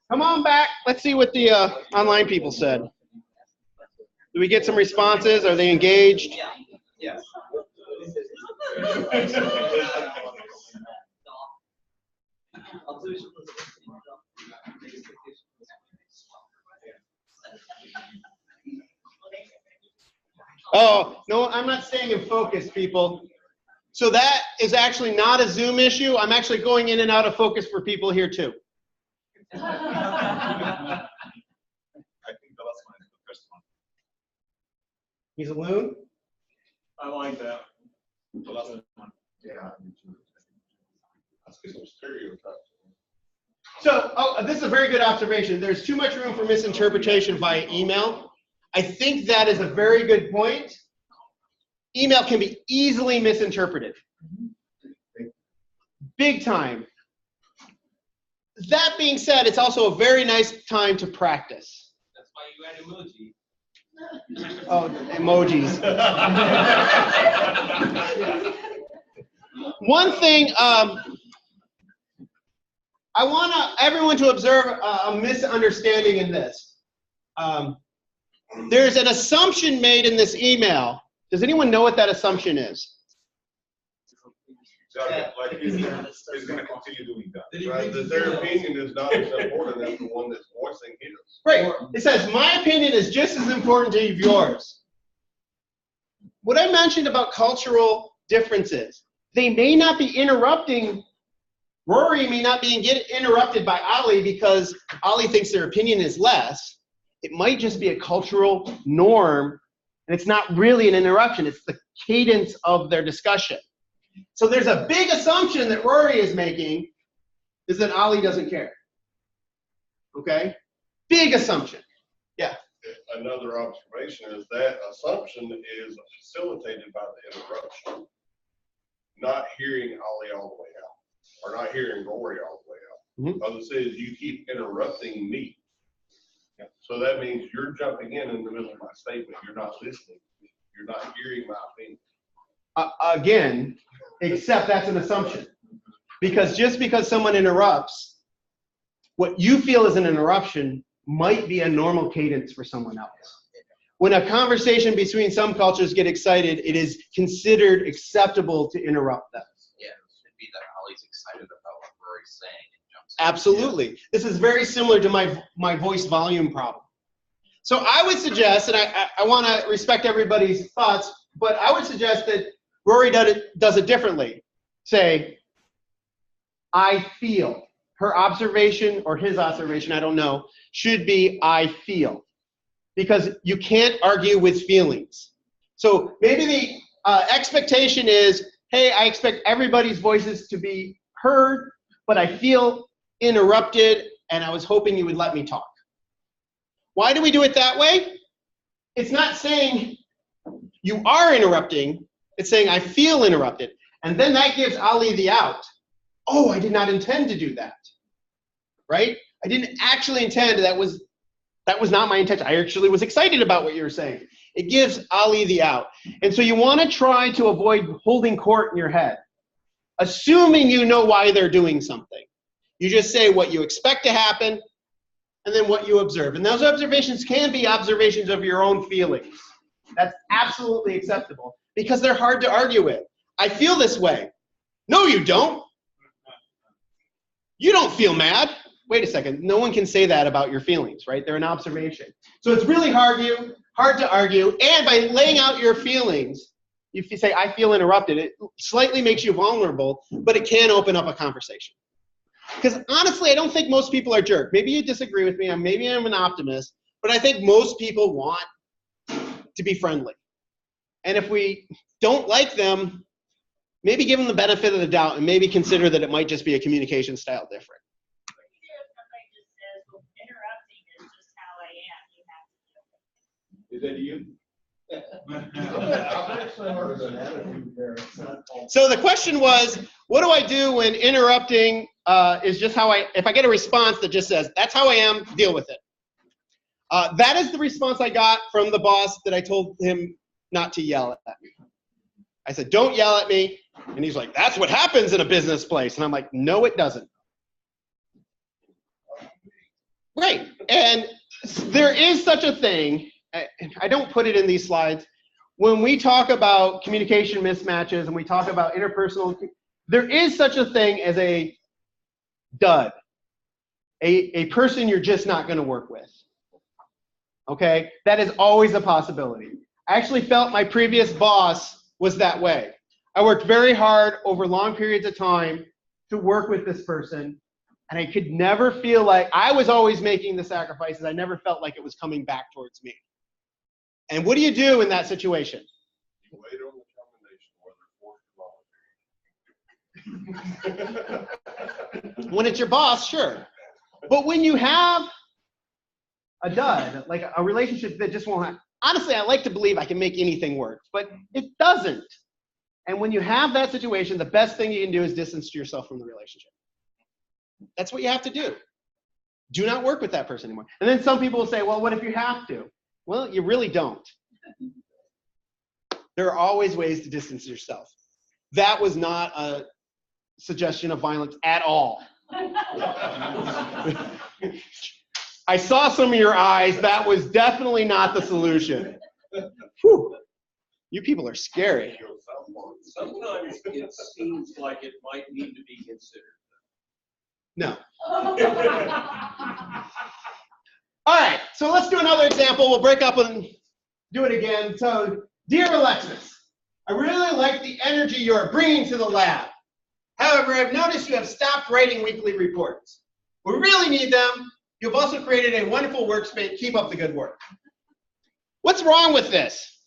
Come on back. Let's see what the online people said. Do we get some responses? Are they engaged? Yes. Oh, no, I'm not staying in focus, people. So that is actually not a Zoom issue. I'm actually going in and out of focus for people here too. I think the last one is the first one. He's a loon? I like that. The last one. Yeah. I see some stereotypes. So, this is a very good observation. There's too much room for misinterpretation via email. I think that is a very good point. Email can be easily misinterpreted. Big time. That being said, it's also a very nice time to practice. That's why you add emoji. Oh, emojis. One thing, I want everyone to observe a misunderstanding in this. There's an assumption made in this email. Does anyone know what that assumption is? Like he's going to continue doing that. Right, that their opinion is not as important as the one that's voicing his. Right. It says, my opinion is just as important to yours. What I mentioned about cultural differences, they may not be interrupting, Rory may not be getting interrupted by Ali because Ali thinks their opinion is less. It might just be a cultural norm, and it's not really an interruption. It's the cadence of their discussion. So there's a big assumption that Rory is making is that Ali doesn't care. Okay? Big assumption. Yeah. Another observation is that assumption is facilitated by the interruption. Not hearing Ali all the way out, or not hearing Rory all the way out. Mm-hmm. Because it says you keep interrupting me. So that means you're jumping in the middle of my statement. You're not listening. You're not hearing my opinion. Again, except that's an assumption. Because just because someone interrupts, what you feel is an interruption might be a normal cadence for someone else. When a conversation between some cultures get excited, it is considered acceptable to interrupt them. Yeah, it should be that Ali's excited about what Rory's saying and jumps in. Absolutely. This is very similar to my voice volume problem. So I would suggest, and I want to respect everybody's thoughts, but I would suggest that Rory does it differently. Say, I feel. Her observation or his observation, I don't know, should be I feel. Because you can't argue with feelings. So maybe the expectation is, hey, I expect everybody's voices to be heard, but I feel interrupted, and I was hoping you would let me talk. Why do we do it that way? It's not saying you are interrupting. It's saying I feel interrupted. And then that gives Ali the out. Oh, I did not intend to do that. Right? I didn't actually intend. That was not my intention. I actually was excited about what you were saying. It gives Ali the out. And so you want to try to avoid holding court in your head, assuming you know why they're doing something. You just say what you expect to happen and then what you observe. And those observations can be observations of your own feelings. That's absolutely acceptable because they're hard to argue with. I feel this way. No, you don't. You don't feel mad. Wait a second. No one can say that about your feelings, right? They're an observation. So it's really hard to argue. And by laying out your feelings, if you say, I feel interrupted, it slightly makes you vulnerable, but it can open up a conversation. Because honestly, I don't think most people are jerks. Maybe you disagree with me, maybe I'm an optimist, but I think most people want to be friendly. And if we don't like them, maybe give them the benefit of the doubt and maybe consider that it might just be a communication style different. Is that you? So the question was, what do I do when interrupting is just how if I get a response that just says, that's how I am, deal with it. That is the response I got from the boss that I told him not to yell at me. I said, don't yell at me. And he's like, that's what happens in a business place. And I'm like, no, it doesn't. Right. And there is such a thing. I don't put it in these slides. When we talk about communication mismatches and we talk about interpersonal, there is such a thing as a dud, a person you're just not going to work with. Okay? That is always a possibility. I actually felt my previous boss was that way. I worked very hard over long periods of time to work with this person, and I could never feel like I was always making the sacrifices. I never felt like it was coming back towards me. And what do you do in that situation? Wait on the termination whether When it's your boss, sure. But when you have a dud, like a relationship that just won't have, honestly, I like to believe I can make anything work, but it doesn't. And when you have that situation, the best thing you can do is distance yourself from the relationship. That's what you have to do. Do not work with that person anymore. And then some people will say, well, what if you have to? Well, you really don't. There are always ways to distance yourself. That was not a suggestion of violence at all. I saw some of your eyes. That was definitely not the solution. Whew. You people are scary. Sometimes it seems like it might need to be considered. No. All right, so let's do another example. We'll break up and do it again. So, dear Alexis, I really like the energy you're bringing to the lab. However, I've noticed you have stopped writing weekly reports. We really need them. You've also created a wonderful workspace. Keep up the good work. What's wrong with this?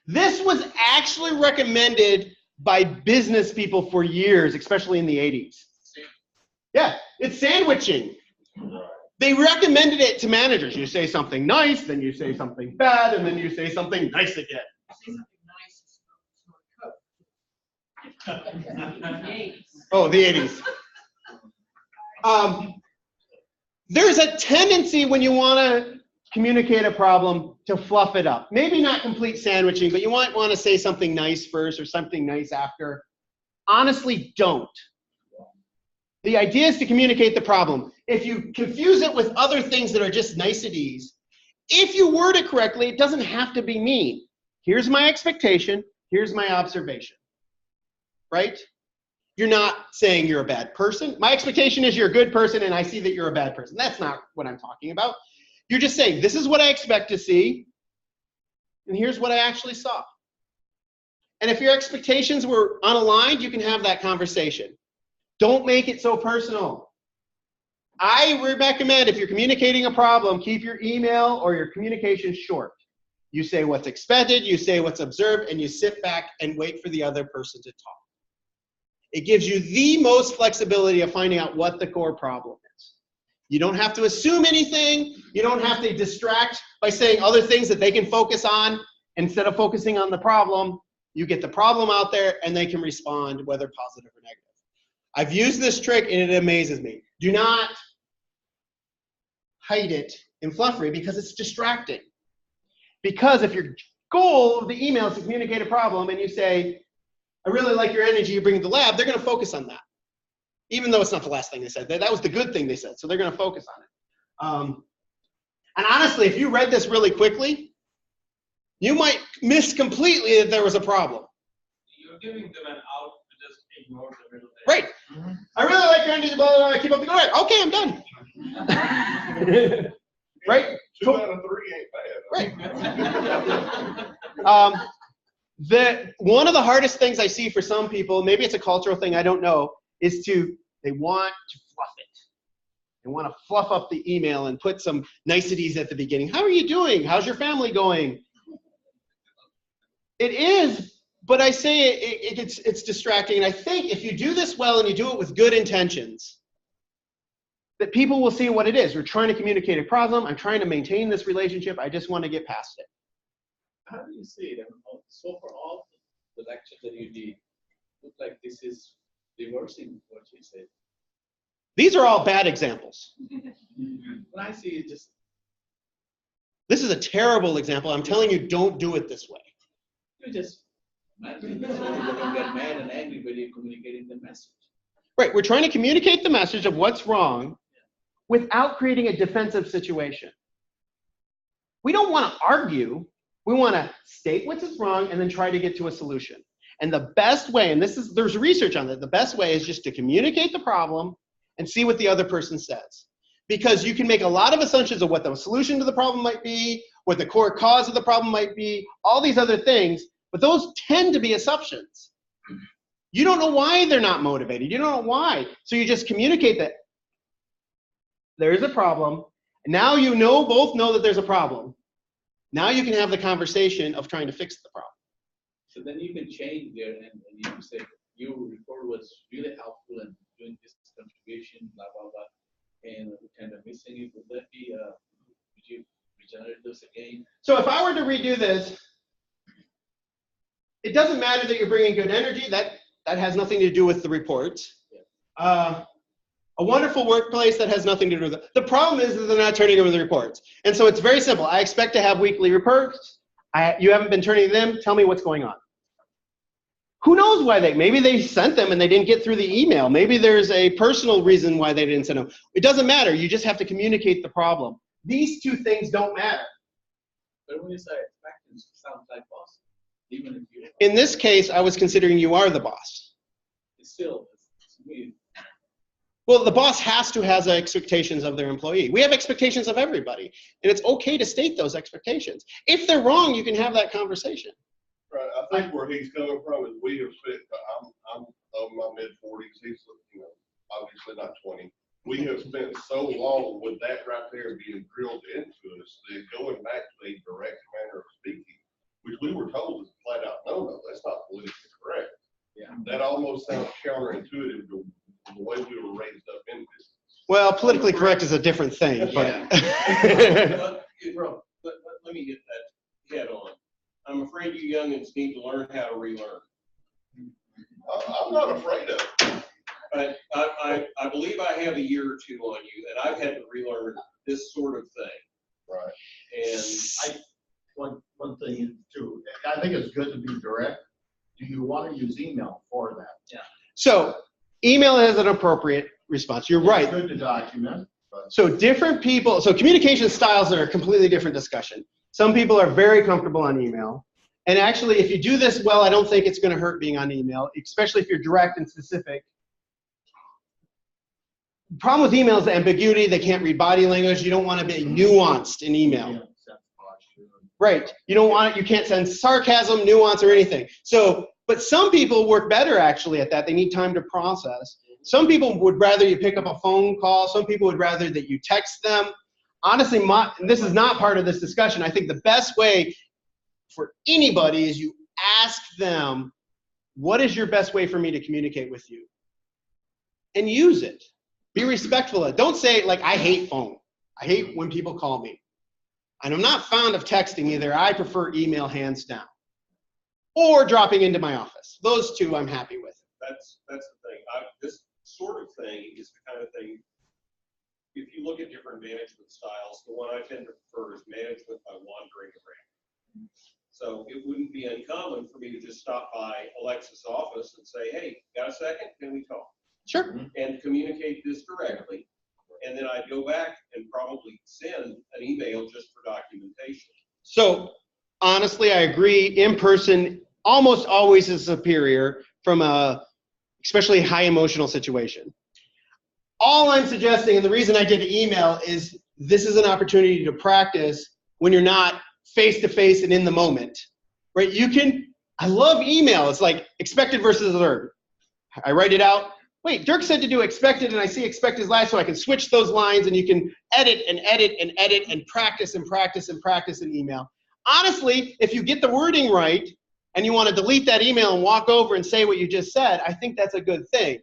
This was actually recommended by business people for years, especially in the 80s. Yeah, it's sandwiching. They recommended it to managers. You say something nice, then you say something bad, and then you say something nice again. Oh, the 80s. There's a tendency when you want to communicate a problem to fluff it up. Maybe not complete sandwiching, but you might want to say something nice first or something nice after. Honestly, don't. The idea is to communicate the problem. If you confuse it with other things that are just niceties, if you word it correctly, it doesn't have to be mean. Here's my expectation. Here's my observation. Right? You're not saying you're a bad person. My expectation is you're a good person, and I see that you're a bad person. That's not what I'm talking about. You're just saying, this is what I expect to see, and here's what I actually saw. And if your expectations were unaligned, you can have that conversation. Don't make it so personal. I recommend if you're communicating a problem, keep your email or your communication short. You say what's expected, you say what's observed, and you sit back and wait for the other person to talk. It gives you the most flexibility of finding out what the core problem is. You don't have to assume anything. You don't have to distract by saying other things that they can focus on. Instead of focusing on the problem, you get the problem out there and they can respond, whether positive or negative. I've used this trick and it amazes me. Do not hide it in fluffery because it's distracting. Because if your goal of the email is to communicate a problem and you say, I really like your energy you bring to the lab, they're going to focus on that. Even though it's not the last thing they said. That was the good thing they said, so they're going to focus on it. And honestly, if you read this really quickly, you might miss completely that there was a problem. You're giving them an out to just ignore the middle thing. Right. I really like your energy, blah, blah, blah, keep up the good work. Okay, I'm done. Right? 2 out of 3 ain't bad. Right. One of the hardest things I see for some people, maybe it's a cultural thing, I don't know, is they want to fluff it. They want to fluff up the email and put some niceties at the beginning. How are you doing? How's your family going? It is, but I say it's distracting. And I think if you do this well and you do it with good intentions, that people will see what it is. We're trying to communicate a problem. I'm trying to maintain this relationship. I just want to get past it. How do you see it? So for all the lectures that you did, look like this is reversing what you said. These are all bad examples. When I see it, just This is a terrible example. I'm telling you, don't do it this way. you just mad. So you're gonna get mad and angry when you're communicating the message. Right, we're trying to communicate the message of what's wrong without creating a defensive situation. We don't want to argue. We want to state what's wrong and then try to get to a solution. And the best way, and there's research on that, the best way is just to communicate the problem and see what the other person says. Because you can make a lot of assumptions of what the solution to the problem might be, what the core cause of the problem might be, all these other things, but those tend to be assumptions. You don't know why they're not motivated. You don't know why. So you just communicate that there is a problem. And now you both know that there's a problem. Now you can have the conversation of trying to fix the problem. So then you can change there and you can say, your report was really helpful in doing this contribution, blah, blah, blah. And we're kind of missing it. Would that be, would you regenerate this again? So if I were to redo this, it doesn't matter that you're bringing good energy. That has nothing to do with the reports. A wonderful workplace, that has nothing to do with it. The problem is that they're not turning over the reports. And so it's very simple. I expect to have weekly reports. You haven't been turning them. Tell me what's going on. Who knows why maybe they sent them and they didn't get through the email. Maybe there's a personal reason why they didn't send them. It doesn't matter. You just have to communicate the problem. These two things don't matter. But when you say expectations, it sounds like boss. Even if you In this case, I was considering you are the boss. it's still, it's me. Well, the boss has to have expectations of their employee. We have expectations of everybody, and it's okay to state those expectations. If they're wrong, you can have that conversation. Right, I think where he's coming from is we have spent, I'm of my mid-40s, he's, obviously not 20. We have spent so long with that right there being drilled into us that going back to a direct manner of speaking, which we were told is flat out, no, that's not politically correct. Yeah. That almost sounds counterintuitive to the way we were raised up in business. Well, politically correct is a different thing, but. Bro, let me get that head on. I'm afraid you youngins need to learn how to relearn. I'm not afraid of it. But I believe I have a year or two on you, and I've had to relearn this sort of thing. Right. And One thing too, I think it's good to be direct. Do you want to use email for that? yeah. So email has an appropriate response. You're right. It's good to document, but So different people, so communication styles are a completely different discussion. Some people are very comfortable on email. And actually, if you do this well, I don't think it's going to hurt being on email, especially if you're direct and specific. The problem with email is the ambiguity. They can't read body language. You don't want to be nuanced in email. yeah, sense posture. Right. You don't want it, you can't send sarcasm, nuance, or anything. So, but some people work better actually at that. They need time to process. Some people would rather you pick up a phone call. Some people would rather that you text them. Honestly, this is not part of this discussion. I think the best way for anybody is you ask them, what is your best way for me to communicate with you? And use it. Be respectful of it. Don't say, like, I hate phone. I hate when people call me. And I'm not fond of texting either. I prefer email hands down. Or dropping into my office. Those two I'm happy with. That's the thing. This sort of thing is the kind of thing, if you look at different management styles, the one I tend to prefer is management by wandering around. So it wouldn't be uncommon for me to just stop by Alexa's office and say, hey, got a second? Can we talk? Sure. And communicate this directly. And then I'd go back and probably send an email just for documentation. So honestly, I agree. In person almost always is superior from a especially high emotional situation. All I'm suggesting, and the reason I did email, is this is an opportunity to practice when you're not face-to-face and in the moment, right? You can I love email. It's like expected versus alert. I write it out. Wait, Dirk said to do expected, and I see expected last, so I can switch those lines, and you can edit and edit and edit and practice and practice and practice in email. Honestly, if you get the wording right and you want to delete that email and walk over and say what you just said, I think that's a good thing.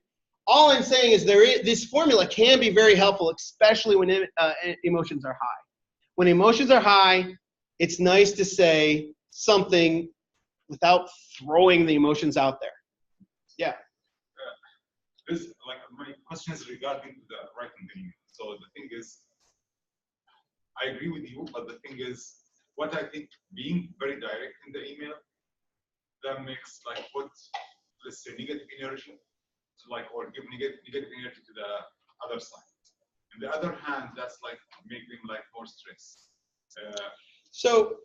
All I'm saying is this formula can be very helpful, especially when emotions are high. When emotions are high, it's nice to say something without throwing the emotions out there. Yeah. My question is regarding the writing the email. So the thing is, I agree with you, but the thing is, what I think being very direct in the email, that makes put, let's say, negative energy to or give negative energy to the other side. On the other hand, that's make them more stress. So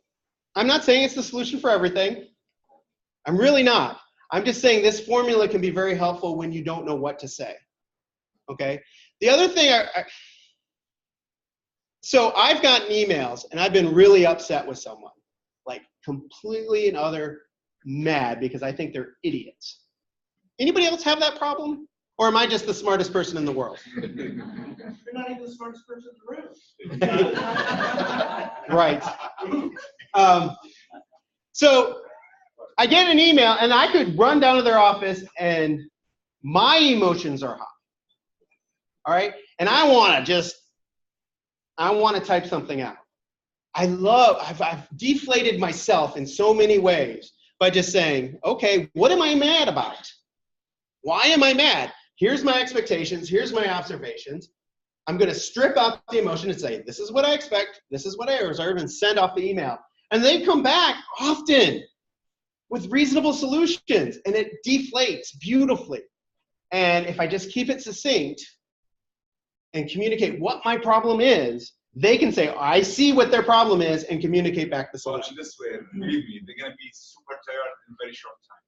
I'm not saying it's the solution for everything. I'm really not. I'm just saying this formula can be very helpful when you don't know what to say. Okay? The other thing, so I've gotten emails and I've been really upset with someone, completely and utter mad because I think they're idiots. Anybody else have that problem? Or am I just the smartest person in the world? You're not even the smartest person in the room. Right. So I get an email, and I could run down to their office, and my emotions are high. All right? And I want to type something out. I've deflated myself in so many ways by just saying, okay, what am I mad about? Why am I mad? Here's my expectations. Here's my observations. I'm going to strip out the emotion and say, this is what I expect. This is what I reserve, and send off the email. And they come back often with reasonable solutions, and it deflates beautifully. And if I just keep it succinct and communicate what my problem is, they can say, I see what their problem is, and communicate back the solution. In this way, believe me, they're going to be super tired in a very short time.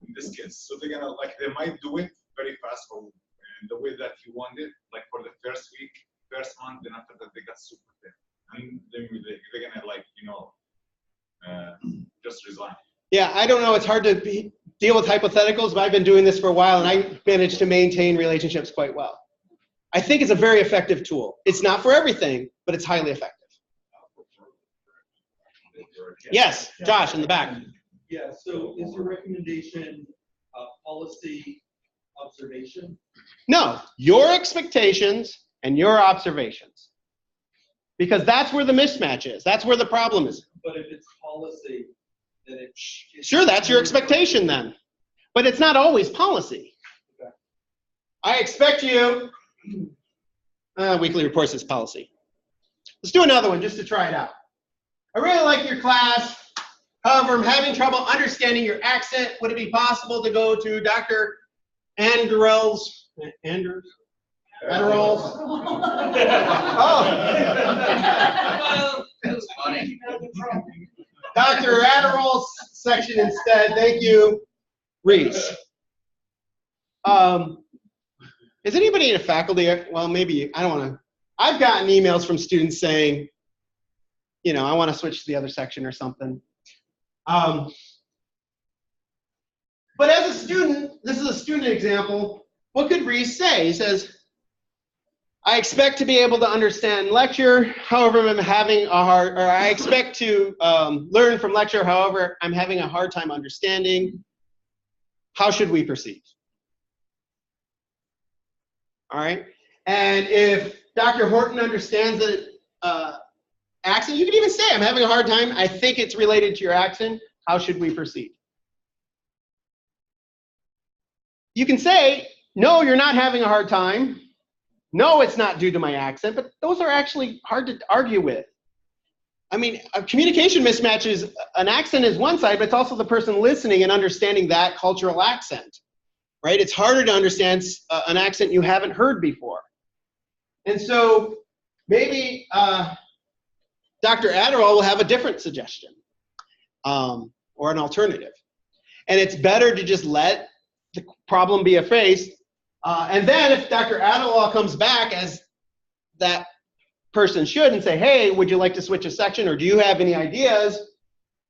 In this case, so they're going to, they might do it very fast or in the way that you want it, for the first week, first month, then after that, they got super tired. And then they're going to, just resign. Yeah, I don't know. It's hard to deal with hypotheticals, but I've been doing this for a while, and I managed to maintain relationships quite well. I think it's a very effective tool. It's not for everything, but it's highly effective. Yes, Josh in the back. Yeah, so is your recommendation policy observation? No, your expectations and your observations. Because that's where the mismatch is. That's where the problem is. But if it's policy, then it's... Sure, that's your expectation then. But it's not always policy. Okay. I expect you... weekly reports is policy. Let's do another one just to try it out. I really like your class. However, I'm having trouble understanding your accent. Would it be possible to go to Dr. Adderall's? Adderall's? Oh. That's funny. Dr. Adderall's section instead. Thank you, Reese. Is anybody in a faculty? Well, maybe, I don't want to. I've gotten emails from students saying, I want to switch to the other section or something. But as a student, this is a student example, what could Reese say? He says, I expect to be able to understand lecture, however, I expect to learn from lecture, however, I'm having a hard time understanding. How should we proceed? All right. And if Dr. Horton understands the accent, you can even say, I'm having a hard time. I think it's related to your accent. How should we proceed? You can say, no, you're not having a hard time. No, it's not due to my accent, but those are actually hard to argue with. I mean, a communication mismatch is, an accent is one side, but it's also the person listening and understanding that cultural accent, right? It's harder to understand an accent you haven't heard before. And so maybe Dr. Adderall will have a different suggestion or an alternative. And it's better to just let the problem be effaced. And then if Dr. Adderall comes back, as that person should, and say, hey, would you like to switch a section, or do you have any ideas?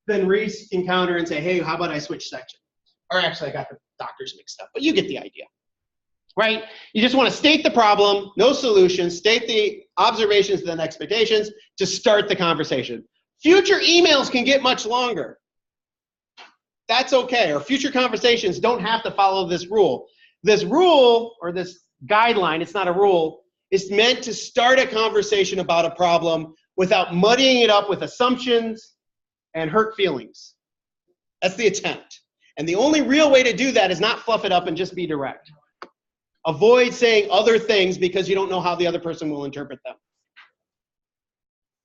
then Reese can counter and say, hey, how about I switch section? Or actually, I got the doctors mixed up, but you get the idea, right? You just want to state the problem, no solution, state the observations and expectations to start the conversation. Future emails can get much longer. That's okay, or future conversations don't have to follow this rule. This rule, or this guideline, it's not a rule, is meant to start a conversation about a problem without muddying it up with assumptions and hurt feelings. That's the attempt. And the only real way to do that is not fluff it up and just be direct. Avoid saying other things because you don't know how the other person will interpret them.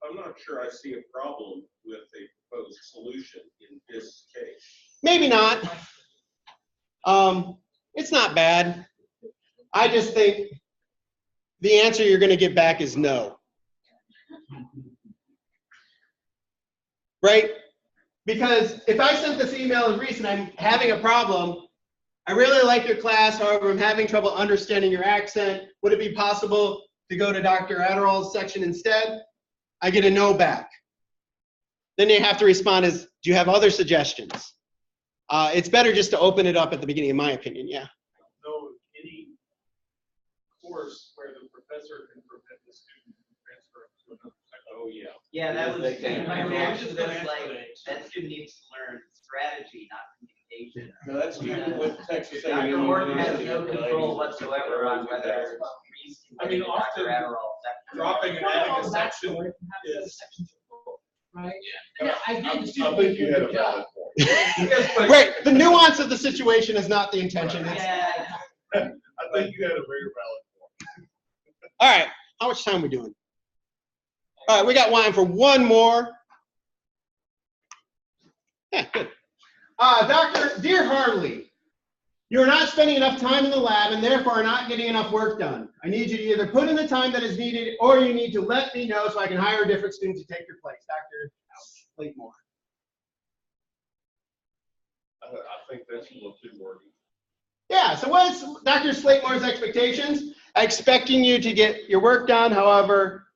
I'm not sure I see a problem with a proposed solution in this case. Maybe not. It's not bad. I just think the answer you're going to get back is no. Right? Because if I sent this email to Reese and I'm having a problem, I really like your class, however, I'm having trouble understanding your accent. Would it be possible to go to Dr. Adderall's section instead? I get a no back. Then you have to respond as, do you have other suggestions? It's better just to open it up at the beginning, in my opinion, yeah. Know any course where the professor can prevent the student from transferring to another section? Oh, yeah. Yeah, that was, They can. my reaction to Just this, like, answer it. that student needs to learn strategy, not communication. No, that's student with Texas A&M. Dr. Horton has no control whatsoever on whether Reese I can mean, get Dr. often Adderall. dropping and adding a section is. Right? Yeah. I I did. think you had a valid point. Right, the nuance of the situation is not the intention. It's- Yeah. I think you had a very valid point. All right, how much time are we doing? All right, we got time for one more. Yeah, good. Dear Harley, you're not spending enough time in the lab and therefore are not getting enough work done. I need you to either put in the time that is needed or you need to let me know so I can hire a different student to take your place. Dr. Slatemore. I think that's a little too wordy. Yeah, so what's Dr. Slatemore's expectations? Expecting you to get your work done. However,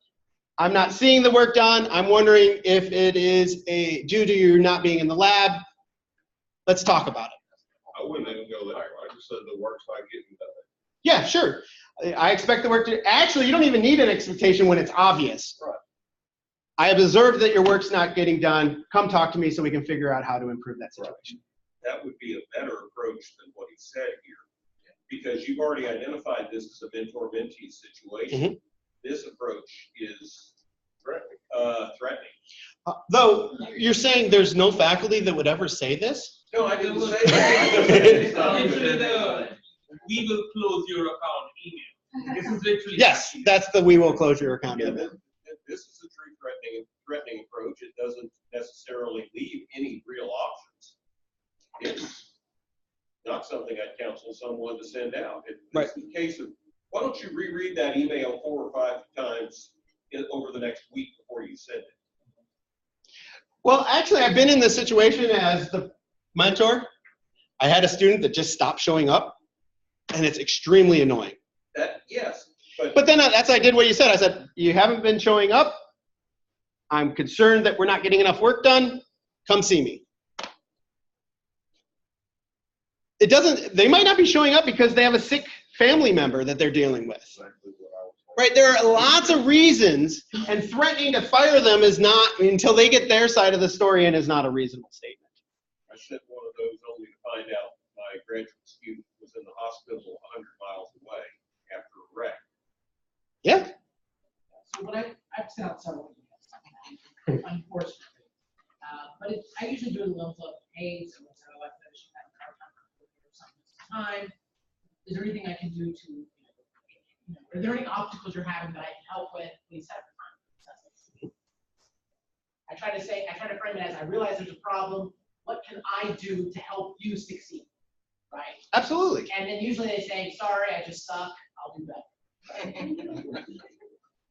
I'm not seeing the work done. I'm wondering if it is due to you not being in the lab. Let's talk about it. I wouldn't even go there. I just said the work's not getting done. Yeah, sure. I expect the work to, actually, you don't even need an expectation when it's obvious. Right. I have observed that your work's not getting done. Come talk to me so we can figure out how to improve that situation. That would be a better approach than what he said here. Because you've already identified this as a mentor-mentee situation. This approach is threatening. Though, you're saying there's no faculty that would ever say this? No, I didn't say that. Literally the, we will close your account email. This is literally. Yes, that's the we will close your account Yeah, email. this is a true threatening approach. It doesn't necessarily leave any real options. It's not something I'd counsel someone to send out. It's the case of, why don't you reread that email 4 or 5 times over the next week before you send it? Well, actually, I've been in this situation as the mentor. I had a student that just stopped showing up, and it's extremely annoying. Yes. But then I did what you said. I said, you haven't been showing up. I'm concerned that we're not getting enough work done. Come see me. It doesn't, they might not be showing up because they have a sick family member that they're dealing with. Exactly what I was saying. Right, there are lots of reasons, and threatening to fire them is not, until they get their side of the story in, is not a reasonable statement. I sent one of those only to find out my graduate student was in the hospital 100 miles away after a wreck. Yeah. So what I've sent out several emails, unfortunately. But I usually do it in the levels of, hey, so what's our life mission? Time. Is there anything I can do to, are there any obstacles you're having that I can help with? Please have the time. I try to frame it as, I realize there's a problem. What can I do to help you succeed? Right? Absolutely. And then usually they say, sorry, I just suck. I'll do better.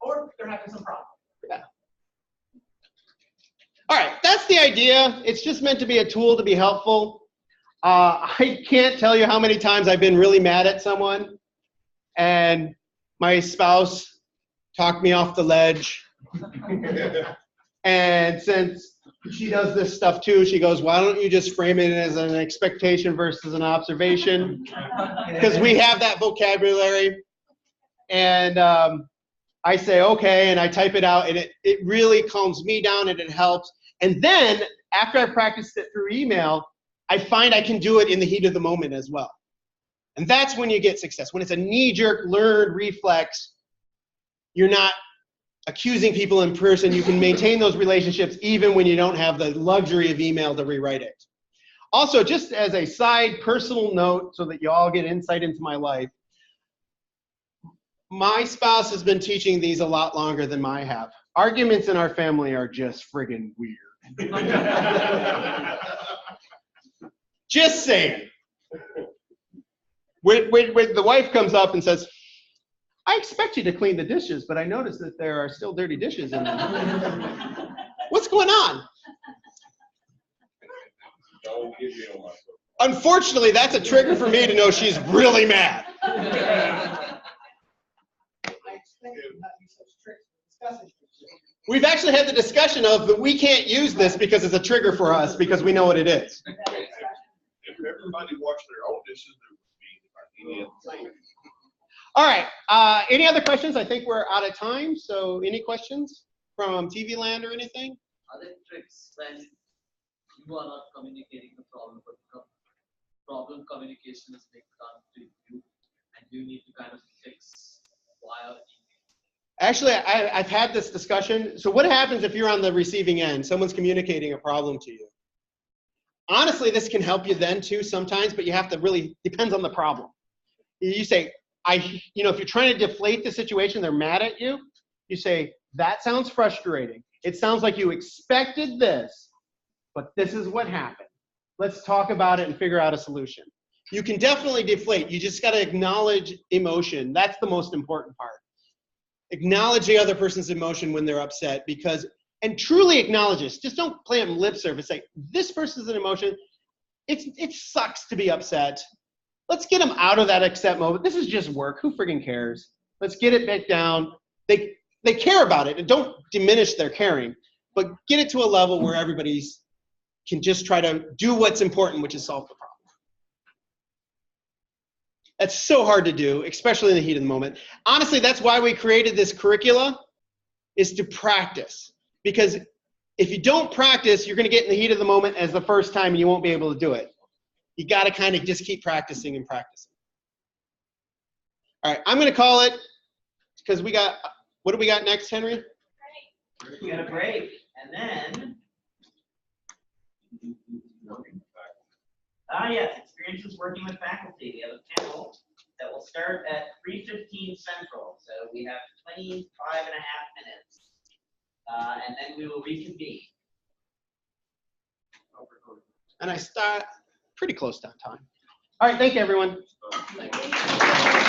Or they're having some problem. Yeah. All right, that's the idea. It's just meant to be a tool to be helpful. I can't tell you how many times I've been really mad at someone and my spouse talked me off the ledge. And since she does this stuff too. She goes, why don't you just frame it as an expectation versus an observation? Because we have that vocabulary. And I say, okay, and I type it out, and it really calms me down and it helps. And then after I practiced it through email, I find I can do it in the heat of the moment as well. And that's when you get success. When it's a knee-jerk learned reflex, you're not accusing people in person. You can maintain those relationships even when you don't have the luxury of email to rewrite it. Also, just as a side personal note so that you all get insight into my life, my spouse has been teaching these a lot longer than I have. Arguments in our family are just friggin' weird. Just saying. When the wife comes up and says, I expect you to clean the dishes, but I noticed that there are still dirty dishes in them. What's going on? Don't give me on my foot. Unfortunately, that's a trigger for me to know she's really mad. We've actually had the discussion of that we can't use this because it's a trigger for us because we know what it is. If everybody washed their own dishes, there would be any other thing. All right. Any other questions? I think we're out of time. So any questions from TV Land or anything? Are there tricks when you are not communicating the problem, but the problem communication is being done to you, and you need to kind of fix via email? Actually, I've had this discussion. So what happens if you're on the receiving end? Someone's communicating a problem to you. Honestly, this can help you then too sometimes, but you have to really, depends on the problem. You say, if you're trying to deflate the situation, they're mad at you. You say, that sounds frustrating. It sounds like you expected this, but this is what happened. Let's talk about it and figure out a solution. You can definitely deflate. You just got to acknowledge emotion. That's the most important part. Acknowledge the other person's emotion when they're upset, and truly acknowledge this. Just don't play them lip service. Say, this person's an emotion. It sucks to be upset. Let's get them out of that upset moment. This is just work. Who friggin' cares? Let's get it back down. They care about it, and don't diminish their caring, but get it to a level where everybody can just try to do what's important, which is solve the problem. That's so hard to do, especially in the heat of the moment. Honestly, that's why we created this curricula, is to practice. Because if you don't practice, you're going to get in the heat of the moment as the first time and you won't be able to do it. You got to kind of just keep practicing and practicing. All right, I'm going to call it because we got, what do we got next, Henry? We got a break, and then, yes, experiences working with faculty. We have a panel that will start at 3:15 Central, so we have 25.5 minutes, and then we will reconvene. And I start pretty close to time. All right, thank you, everyone. Thank you.